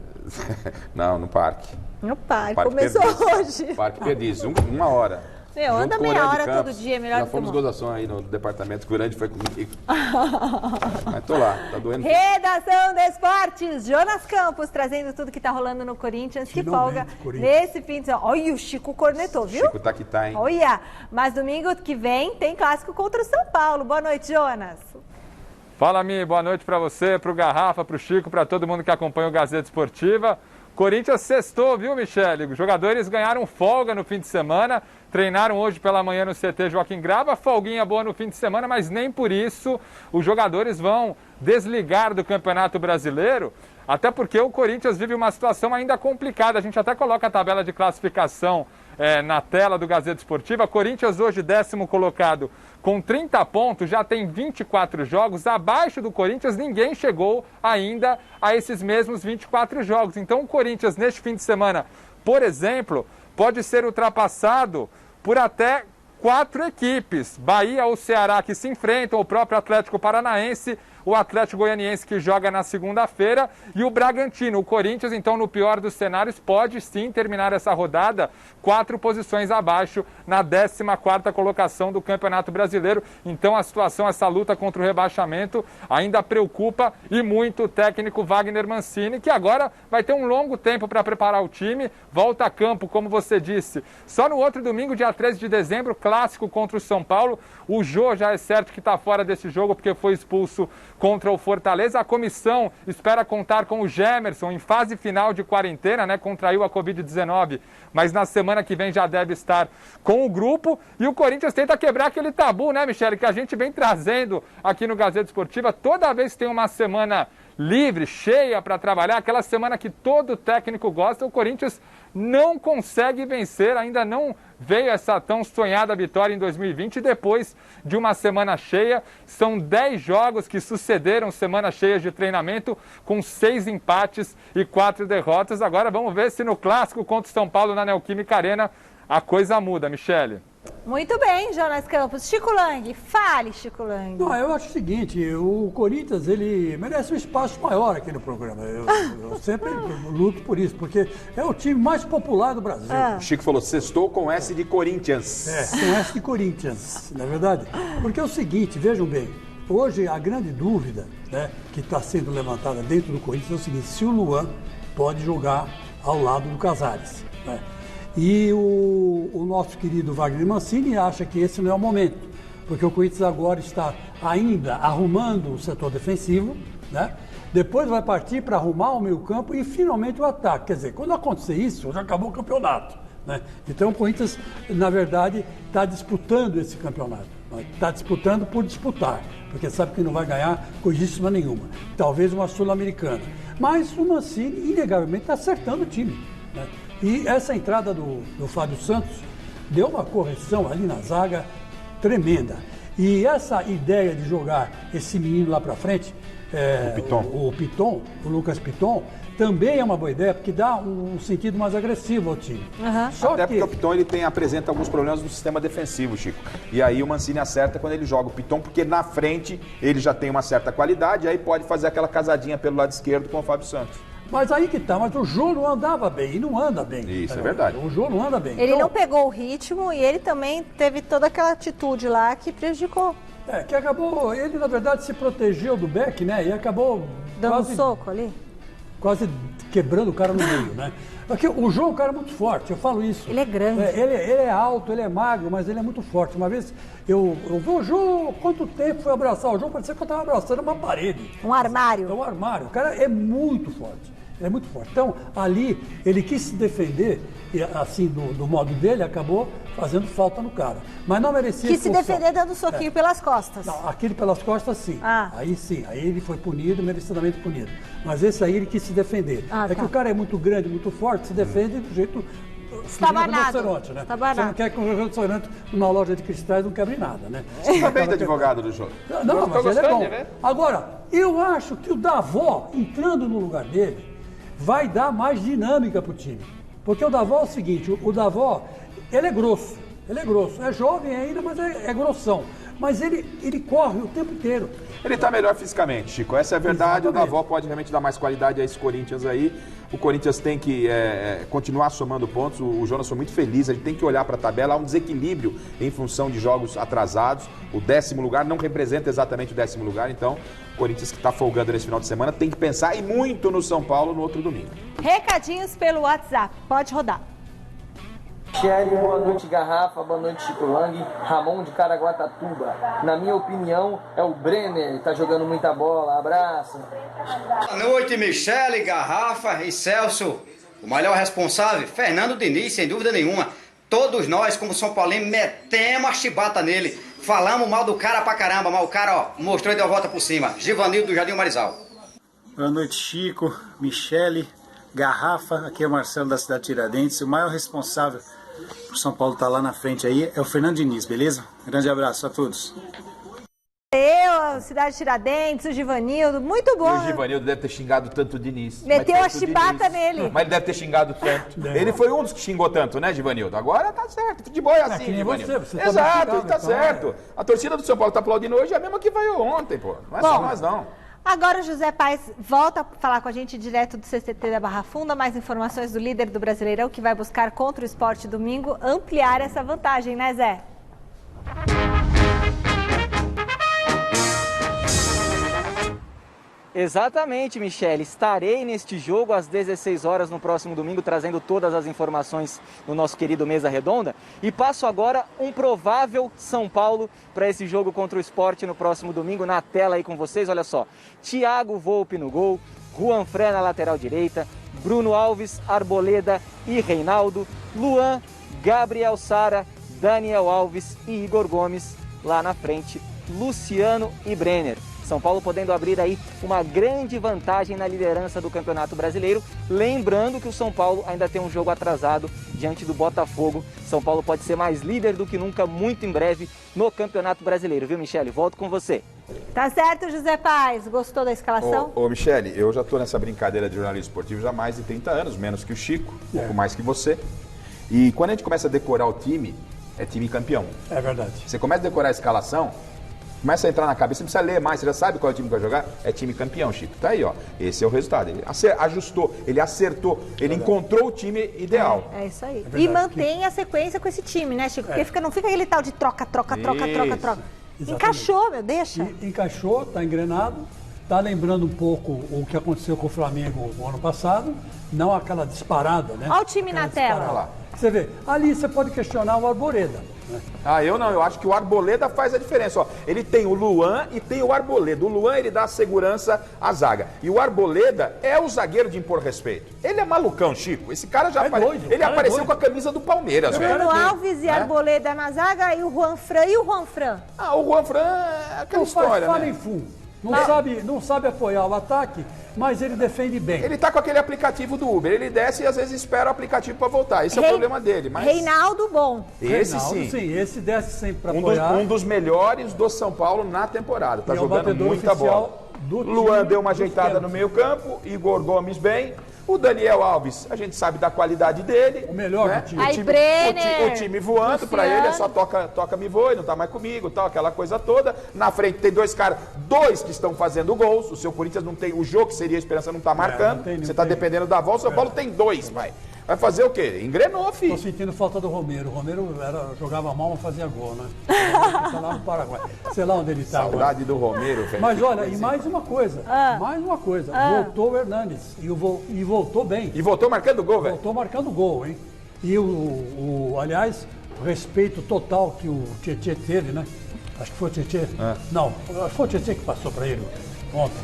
Não, no parque. No parque. Começou hoje. Parque Perdiz, 1 hora. Meu, anda meia hora todo dia, melhor do que fomos gozação aí no departamento que o Grande foi comigo. Mas tô lá, tá doendo. Redação de Esportes, Jonas Campos, trazendo tudo que tá rolando no Corinthians, que folga nesse fim de semana. Olha, o Chico cornetou, viu? Chico tá que tá, hein? Olha, mas domingo que vem tem clássico contra o São Paulo. Boa noite, Jonas. Fala, Mi, boa noite pra você, pro Garrafa, pro Chico, pra todo mundo que acompanha o Gazeta Esportiva. Corinthians sextou, viu, Michele? Os jogadores ganharam folga no fim de semana, treinaram hoje pela manhã no CT Joaquim Grava, folguinha boa no fim de semana, mas nem por isso os jogadores vão desligar do Campeonato Brasileiro, até porque o Corinthians vive uma situação ainda complicada. A gente até coloca a tabela de classificação na tela do Gazeta Esportiva. Corinthians hoje 10º colocado com 30 pontos, já tem 24 jogos. Abaixo do Corinthians ninguém chegou ainda a esses mesmos 24 jogos. Então o Corinthians neste fim de semana, por exemplo, pode ser ultrapassado por até 4 equipes. Bahia ou Ceará que se enfrentam, o próprio Atlético Paranaense, o Atlético Goianiense que joga na segunda-feira e o Bragantino. O Corinthians, então, no pior dos cenários, pode sim terminar essa rodada 4 posições abaixo na 14ª colocação do Campeonato Brasileiro. Então a situação, essa luta contra o rebaixamento ainda preocupa e muito o técnico Wagner Mancini, que agora vai ter um longo tempo para preparar o time, volta a campo, como você disse, só no outro domingo, dia 13 de dezembro, clássico contra o São Paulo. O Jô já é certo que está fora desse jogo porque foi expulso contra o Fortaleza. A comissão espera contar com o Gemerson em fase final de quarentena, né? Contraiu a Covid-19, mas na semana que vem já deve estar com o grupo. E o Corinthians tenta quebrar aquele tabu, né, Michele, que a gente vem trazendo aqui no Gazeta Esportiva. Toda vez que tem uma semana livre, cheia para trabalhar, aquela semana que todo técnico gosta, o Corinthians não consegue vencer, ainda não veio essa tão sonhada vitória em 2020, depois de uma semana cheia. São 10 jogos que sucederam semanas cheias de treinamento, com 6 empates e 4 derrotas. Agora vamos ver se no clássico contra o São Paulo na Neoquímica Arena a coisa muda, Michele. Muito bem, Jonas Campos. Chico Lang, fale, Chico Lang. Não, eu acho o seguinte, o Corinthians, ele merece um espaço maior aqui no programa. Eu sempre luto por isso, porque é o time mais popular do Brasil. O Chico falou, sextou com S de Corinthians. Com S de Corinthians, não é verdade? Porque é o seguinte, vejam bem, hoje a grande dúvida, né, que está sendo levantada dentro do Corinthians é o seguinte, se o Luan pode jogar ao lado do Casares, né? E o nosso querido Wagner Mancini acha que esse não é o momento, porque o Corinthians agora está ainda arrumando o setor defensivo, né? Depois vai partir para arrumar o meio-campo e finalmente o ataque. Quer dizer, quando acontecer isso, já acabou o campeonato, né? Então o Corinthians, na verdade, está disputando esse campeonato. Está disputando por disputar, porque sabe que não vai ganhar coisíssima nenhuma. Talvez uma Sul-Americana. Mas o Mancini, inegavelmente, está acertando o time, né? E essa entrada do Fábio Santos deu uma correção ali na zaga tremenda. E essa ideia de jogar esse menino lá para frente, o Lucas Piton, também é uma boa ideia, porque dá um sentido mais agressivo ao time. Até porque o Piton apresenta alguns problemas no sistema defensivo, Chico. E aí o Mancini acerta quando ele joga o Piton, porque na frente ele já tem uma certa qualidade, aí pode fazer aquela casadinha pelo lado esquerdo com o Fábio Santos. Mas aí que tá, mas o Jô não andava bem, e não anda bem. Isso, é verdade. O Jô não anda bem. Ele não pegou o ritmo e ele também teve toda aquela atitude lá que prejudicou. Que acabou, ele na verdade se protegeu do Beck, né, e acabou... Dando um soco ali? Quase quebrando o cara no meio, né? Porque o Jô é um cara muito forte, eu falo isso. Ele é grande. Ele é alto, ele é magro, mas ele é muito forte. Uma vez eu vi o Jô, quanto tempo foi abraçar o Jô? Parecia que eu estava abraçando uma parede. Um armário. É um armário. O cara é muito forte. É muito forte. Então, ali, ele quis se defender, e assim, do modo dele, acabou fazendo falta no cara. Mas não merecia Quis se defender dando soquinho pelas costas. Não, aquele pelas costas, sim. Aí sim, aí ele foi punido, merecidamente punido. Mas esse aí ele quis se defender. Que o cara é muito grande, muito forte, se defende do jeito... Estabanado. Né? Você não quer que um rinoceronte numa loja de cristais não quebre nada, né? Você tá bem de advogado do jogo. Não, mas ele é bom. Agora, eu acho que o Davó, entrando no lugar dele, vai dar mais dinâmica para o time. Porque o Davó é o seguinte, o Davó, ele é grosso, é jovem ainda, mas é grossão. Mas ele corre o tempo inteiro. Ele está melhor fisicamente, Chico, essa é a verdade. Exatamente. O Davó pode realmente dar mais qualidade a esse Corinthians aí. O Corinthians tem que continuar somando pontos. O Jonas foi muito feliz, a gente tem que olhar para a tabela. Há um desequilíbrio em função de jogos atrasados. O 10º lugar não representa exatamente o 10º lugar, então o Corinthians que está folgando nesse final de semana tem que pensar e muito no São Paulo no outro domingo. Recadinhos pelo WhatsApp, pode rodar. Michele, boa noite, Garrafa, boa noite, Chico Lang, Ramon de Caraguatatuba. Na minha opinião, é o Brenner, tá jogando muita bola, abraço. Boa noite, Michele, Garrafa e Celso. O melhor responsável, Fernando Diniz, sem dúvida nenhuma. Todos nós, como São Paulino, metemos a chibata nele. Falamos mal do cara pra caramba, mas o cara, mostrou e deu a volta por cima. Givanildo do Jardim Marizal. Boa noite, Chico, Michele, Garrafa, aqui é o Marcelo da cidade de Tiradentes. O maior responsável por São Paulo estar lá na frente aí é o Fernando Diniz, beleza? Grande abraço a todos. A cidade de Tiradentes, o Givanildo, muito bom. E o Givanildo deve ter xingado tanto o Diniz. Meteu a chibata nele. Mas ele deve ter xingado tanto. Ele foi um dos que xingou tanto, né, Givanildo? Agora tá certo, futebol é assim, Givanildo. Você exato, tá certo. A torcida do São Paulo tá aplaudindo hoje é a mesma que vai ontem, pô. Não é só nós, não. Agora o José Paes volta a falar com a gente direto do CCT da Barra Funda. Mais informações do líder do Brasileirão, que vai buscar contra o Sport domingo ampliar essa vantagem, né, Zé? Exatamente, Michele. Estarei neste jogo às 16 horas no próximo domingo, trazendo todas as informações do nosso querido Mesa Redonda. E passo agora um provável São Paulo para esse jogo contra o Sport no próximo domingo. Na tela aí com vocês, olha só. Thiago Volpi no gol, Juan Fran na lateral direita, Bruno Alves, Arboleda e Reinaldo, Luan, Gabriel Sara, Daniel Alves e Igor Gomes lá na frente, Luciano e Brenner. São Paulo podendo abrir aí uma grande vantagem na liderança do Campeonato Brasileiro. Lembrando que o São Paulo ainda tem um jogo atrasado diante do Botafogo. São Paulo pode ser mais líder do que nunca muito em breve no Campeonato Brasileiro. Viu, Michele? Volto com você. Tá certo, José Paes. Gostou da escalação? Ô Michele, eu já tô nessa brincadeira de jornalismo esportivo já há mais de 30 anos, menos que o Chico, um pouco mais que você. E quando a gente começa a decorar o time, é time campeão. É verdade. Você começa a decorar a escalação, começa a entrar na cabeça, você não precisa ler mais, você já sabe qual é o time que vai jogar, é time campeão, Chico. Tá aí, ó. Esse é o resultado. Ele ajustou, ele acertou, ele encontrou o time ideal. É isso aí. E mantém a sequência com esse time, né, Chico? Porque não fica aquele tal de troca. Exatamente. Encaixou, meu, deixa. Encaixou, tá engrenado. Tá lembrando um pouco o que aconteceu com o Flamengo no ano passado. Não aquela disparada, né? Olha o time na tela. Você vê, ali você pode questionar o Arboleda. Né? Eu acho que o Arboleda faz a diferença. Ó, ele tem o Luan e tem o Arboleda. O Luan, ele dá segurança à zaga. E o Arboleda é o zagueiro de impor respeito. Ele é malucão, Chico. Esse cara já ele apareceu com a camisa do Palmeiras. Bruno Alves e Arboleda na zaga e o Juan Fran. E o Juan Fran? O Juan Fran é aquela história, fala em fundo. Não sabe apoiar o ataque, mas ele defende bem. Ele tá com aquele aplicativo do Uber. Ele desce e às vezes espera o aplicativo para voltar. Esse é o problema dele. Mas... Reinaldo bom. Esse Reinaldo, sim. Esse desce sempre para apoiar. Um dos melhores do São Paulo na temporada. Tá jogando muita bola. Luan deu uma ajeitada no meio campo. Igor Gomes bem. O Daniel Alves, a gente sabe da qualidade dele. O melhor do time. O time voando, para ele é só toca me voe, não tá mais comigo, tal, aquela coisa toda. Na frente tem dois que estão fazendo gols. O seu Corinthians não tem o jogo, que seria a esperança, não tá marcando. Você tá dependendo da volta, o São Paulo tem 2, pai. Vai fazer o quê? Engrenou, filho. Tô sentindo falta do Romero. O Romero jogava mal, mas fazia gol, né? Tá lá no Paraguai. Sei lá onde ele tá. Saudade do Romero, velho. Mas olha, e mais uma coisa. Voltou o Hernanes. E voltou bem. E voltou marcando gol, velho? Voltou marcando gol, hein? E aliás, o respeito total que o Tietê teve, né? Acho que foi o Tietê. Não, foi o Tietê que passou pra ele ontem.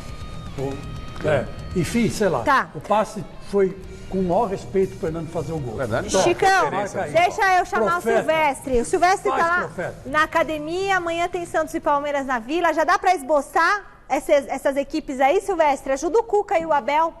Enfim, sei lá. Tá. O passe foi com o maior respeito para o Fernando fazer o gol. Chicão, deixa eu chamar o Silvestre. O Silvestre está lá na academia, amanhã tem Santos e Palmeiras na Vila. Já dá para esboçar essas equipes aí, Silvestre? Ajuda o Cuca e o Abel.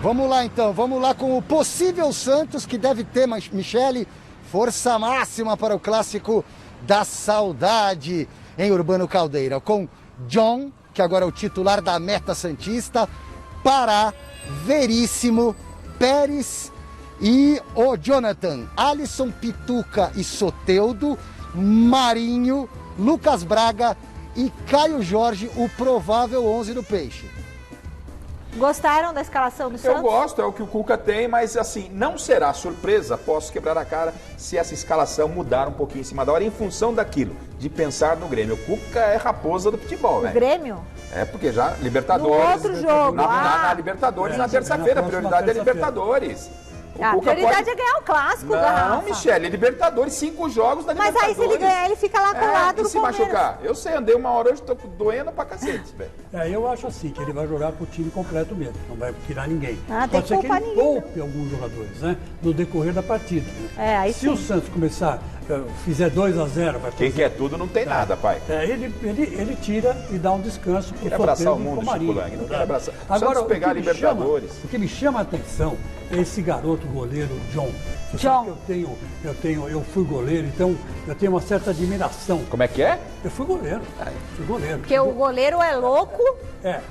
Vamos lá então, vamos lá com o possível Santos, que deve ter, Michele, força máxima para o clássico da saudade em Urbano Caldeira, com John, que agora é o titular da meta santista, Pará, Veríssimo, Pérez e o Jonathan, Alisson, Pituca e Soteldo, Marinho, Lucas Braga e Caio Jorge, o provável 11 do Peixe. Gostaram da escalação do Santos? Eu gosto, é o que o Cuca tem, mas assim, não será surpresa, posso quebrar a cara, se essa escalação mudar um pouquinho em cima da hora, em função daquilo, de pensar no Grêmio. O Cuca é raposa do futebol, velho. O Grêmio? É, porque já, Libertadores... No outro jogo. Na Libertadores, na terça-feira, a prioridade é Libertadores. A prioridade é ganhar o clássico, Garrafa. Não, Michele, Libertadores, 5 jogos da Libertadores. Mas aí se ele ganhar, ele fica lá colado no se machucar. Eu sei, andei uma hora hoje, tô doendo pra cacete, velho. Eu acho assim, que ele vai jogar com o time completo mesmo, não vai tirar ninguém. Pode ser que ele poupe alguns jogadores, né, no decorrer da partida. Aí se o Santos começar, fizer 2-0, vai quem quer tudo não tem nada, pai. Ele tira e dá um descanso pro Quer abraçar o mundo, Chico Lang, não quer abraçar. Agora, pegar a Libertadores. O que me chama a atenção é esse garoto goleiro, John. Eu fui goleiro, então eu tenho uma certa admiração. Como é que é? Eu fui goleiro. Porque o goleiro é louco.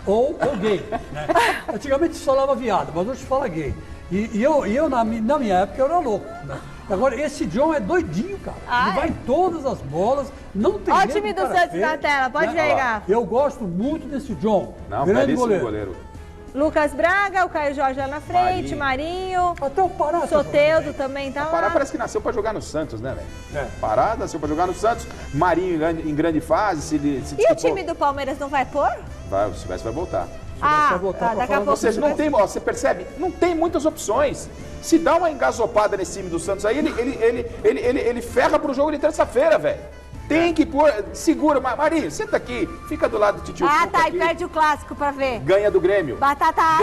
Ou gay, né? Antigamente se falava viado, mas hoje se fala gay. E eu na minha época, eu era louco, né? Agora, esse John é doidinho, cara. Ele vai em todas as bolas, não tem Olha o time do Santos na tela, pode ver, Gafa. Eu gosto muito desse John. Grande goleiro. Lucas Braga, o Caio Jorge lá na frente, Marinho. Até o Pará. Soteldo também tá lá. O Pará parece que nasceu pra jogar no Santos, né, velho? Pará nasceu pra jogar no Santos. Marinho em grande fase. E o time do Palmeiras não vai pôr? Vai, o Silvestre vai voltar. Daqui a pouco. Ou seja, não tem, você percebe? Não tem muitas opções. Se dá uma engasopada nesse time do Santos aí, ele ferra pro jogo de terça-feira, velho. Tem que pôr. Segura, Marinho, senta aqui. Fica do lado do titio. E perde o clássico pra ver. Ganha do Grêmio. Batata assa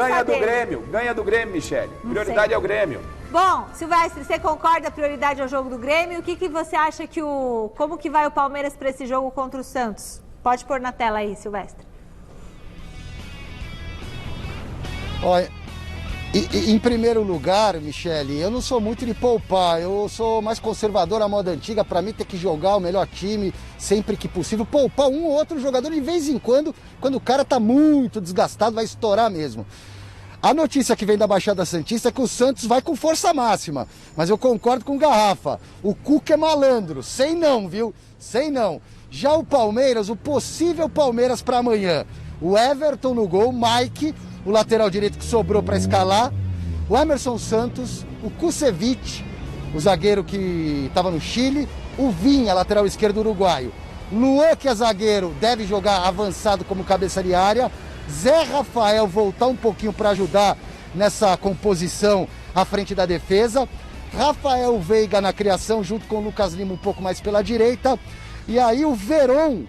Ganha do Grêmio, Michele. Prioridade é o Grêmio. Bom, Silvestre, você concorda? A prioridade é o jogo do Grêmio. O que você acha que como que vai o Palmeiras pra esse jogo contra o Santos? Pode pôr na tela aí, Silvestre. Olha, em primeiro lugar, Michele, eu não sou muito de poupar, eu sou mais conservador à moda antiga. Para mim tem que jogar o melhor time sempre que possível, poupar um ou outro jogador de vez em quando o cara tá muito desgastado, vai estourar mesmo. A notícia que vem da Baixada Santista é que o Santos vai com força máxima, mas eu concordo com o Garrafa, o Cuca é malandro, sei não, viu? Sei não. Já o Palmeiras, o possível Palmeiras para amanhã, o Everton no gol, Mike, o lateral direito que sobrou para escalar, o Emerson Santos, o Kusevich, o zagueiro que estava no Chile, o Vinha, lateral esquerdo uruguaio, Luan, que é zagueiro, deve jogar avançado como cabeça de área, Zé Rafael voltar um pouquinho para ajudar nessa composição à frente da defesa. Rafael Veiga na criação, junto com o Lucas Lima um pouco mais pela direita. E aí o Veron,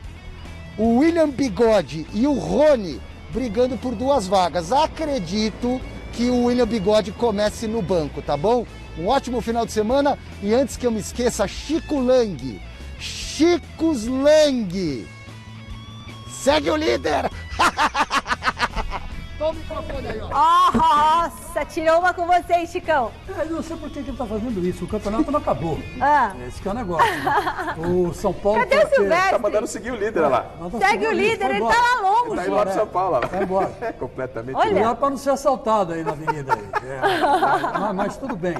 o William Bigode e o Rony brigando por 2 vagas. Acredito que o William Bigode comece no banco, tá bom? Um ótimo final de semana. E antes que eu me esqueça, Chico Lang. Chicos Lang. Segue o líder! Toma o microfone aí, ó. Nossa, tirou uma com você, hein, Chicão? Eu não sei por que ele tá fazendo isso. O campeonato não acabou. Esse que é o negócio. Né? O São Paulo... Cadê o Silvestre? Tá mandando seguir o líder, olha lá. Segue o líder, ele tá lá longe. Ele tá indo lá pro São Paulo, olha lá. Vai embora. Completamente. Olha, para não ser assaltado aí na avenida. Aí. Mas tudo bem.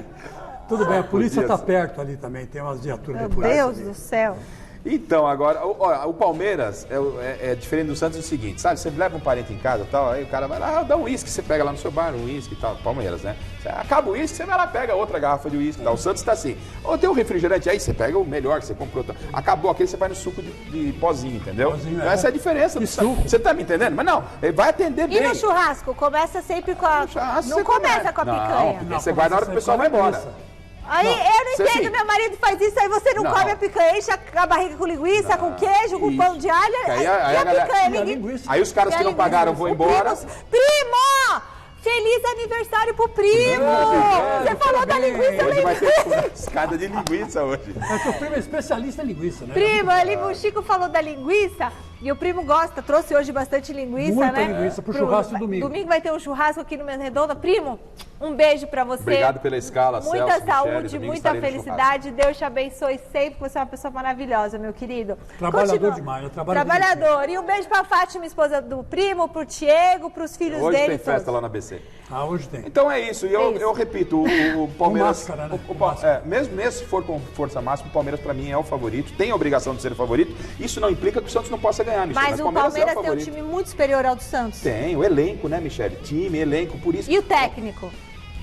Tudo bem, a polícia tá perto ali também. Tem umas viaturas Meu Deus do céu. Então, agora, o Palmeiras é diferente do Santos no seguinte, sabe? Você leva um parente em casa e tal, aí o cara vai lá, dá um uísque, você pega lá no seu bar, um uísque e tal, Palmeiras, né? Acaba o uísque, você vai lá, pega outra garrafa de uísque e tal. O Santos tá assim, ou tem um refrigerante aí, você pega o melhor que você comprou. Acabou aquele, você vai no suco de pozinho, entendeu? Pozinho, então, essa é a diferença do Santos. Você tá me entendendo? Mas não, ele vai atender bem. E no churrasco? Começa sempre com a... Não começa com a picanha. Não, você vai na hora que o pessoal vai embora. Aí eu não entendo, assim, meu marido faz isso, aí você não come a picanha, enche a barriga com linguiça, com queijo, com pão de alho, aí e a picanha. Aí os caras que não pagaram vão embora. Primo! Feliz aniversário pro primo! Você falou da linguiça. Hoje vai ter escada de linguiça hoje. É que o primo é especialista em linguiça, né? Primo, o Chico falou da linguiça. E o primo gosta, trouxe hoje bastante linguiça, Muita né? Muita linguiça pro churrasco domingo. Domingo vai ter um churrasco aqui no Mesa Redonda. Primo, um beijo pra você. Obrigado pela escala, muita Celso, saúde, Michele, muita felicidade. Deus te abençoe sempre, você é uma pessoa maravilhosa, meu querido. Trabalhador demais, eu trabalho trabalhador. E um beijo pra Fátima, esposa do primo, pro Diego, pros filhos hoje dele. Hoje tem festa todos. lá na BC. Hoje tem. Então é isso. E eu repito, o Palmeiras... máscara, né? Mesmo se for com força máxima, o Palmeiras pra mim é o favorito. Tem a obrigação de ser o favorito. Isso não implica que o Santos não possa ganhar, Michele. Mas o Palmeiras tem um time muito superior ao do Santos. Tem, o elenco, né, Michele? Time, elenco, por isso... E o técnico?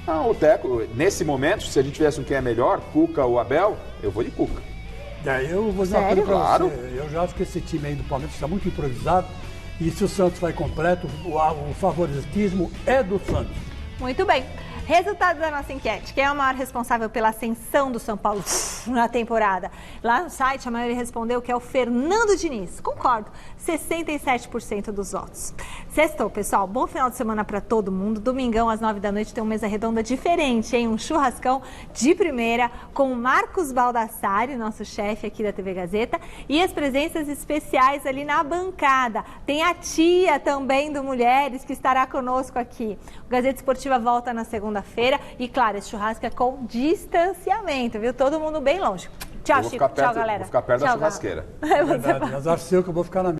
Não, o técnico, nesse momento, se a gente tivesse um quem é melhor, Cuca ou Abel, eu vou de Cuca. Eu vou dizer uma coisa pra você. Eu já acho que esse time aí do Palmeiras está muito improvisado. E se o Santos vai completo, o favoritismo é do Santos. Muito bem. Resultado da nossa enquete. Quem é o maior responsável pela ascensão do São Paulo na temporada? Lá no site, a maioria respondeu que é o Fernando Diniz. Concordo. 67% dos votos. Sextou, pessoal. Bom final de semana para todo mundo. Domingão, às 9 da noite, tem uma mesa redonda diferente, hein? Um churrascão de primeira com o Marcos Baldassari, nosso chefe aqui da TV Gazeta, e as presenças especiais ali na bancada. Tem a tia também do Mulheres, que estará conosco aqui. O Gazeta Esportiva volta na segunda-feira e, claro, esse churrasco é com distanciamento, viu? Todo mundo bem longe. Tchau, Chico. Tchau, galera. Vou ficar perto da churrasqueira. É verdade. Azar seu que eu vou ficar na minha.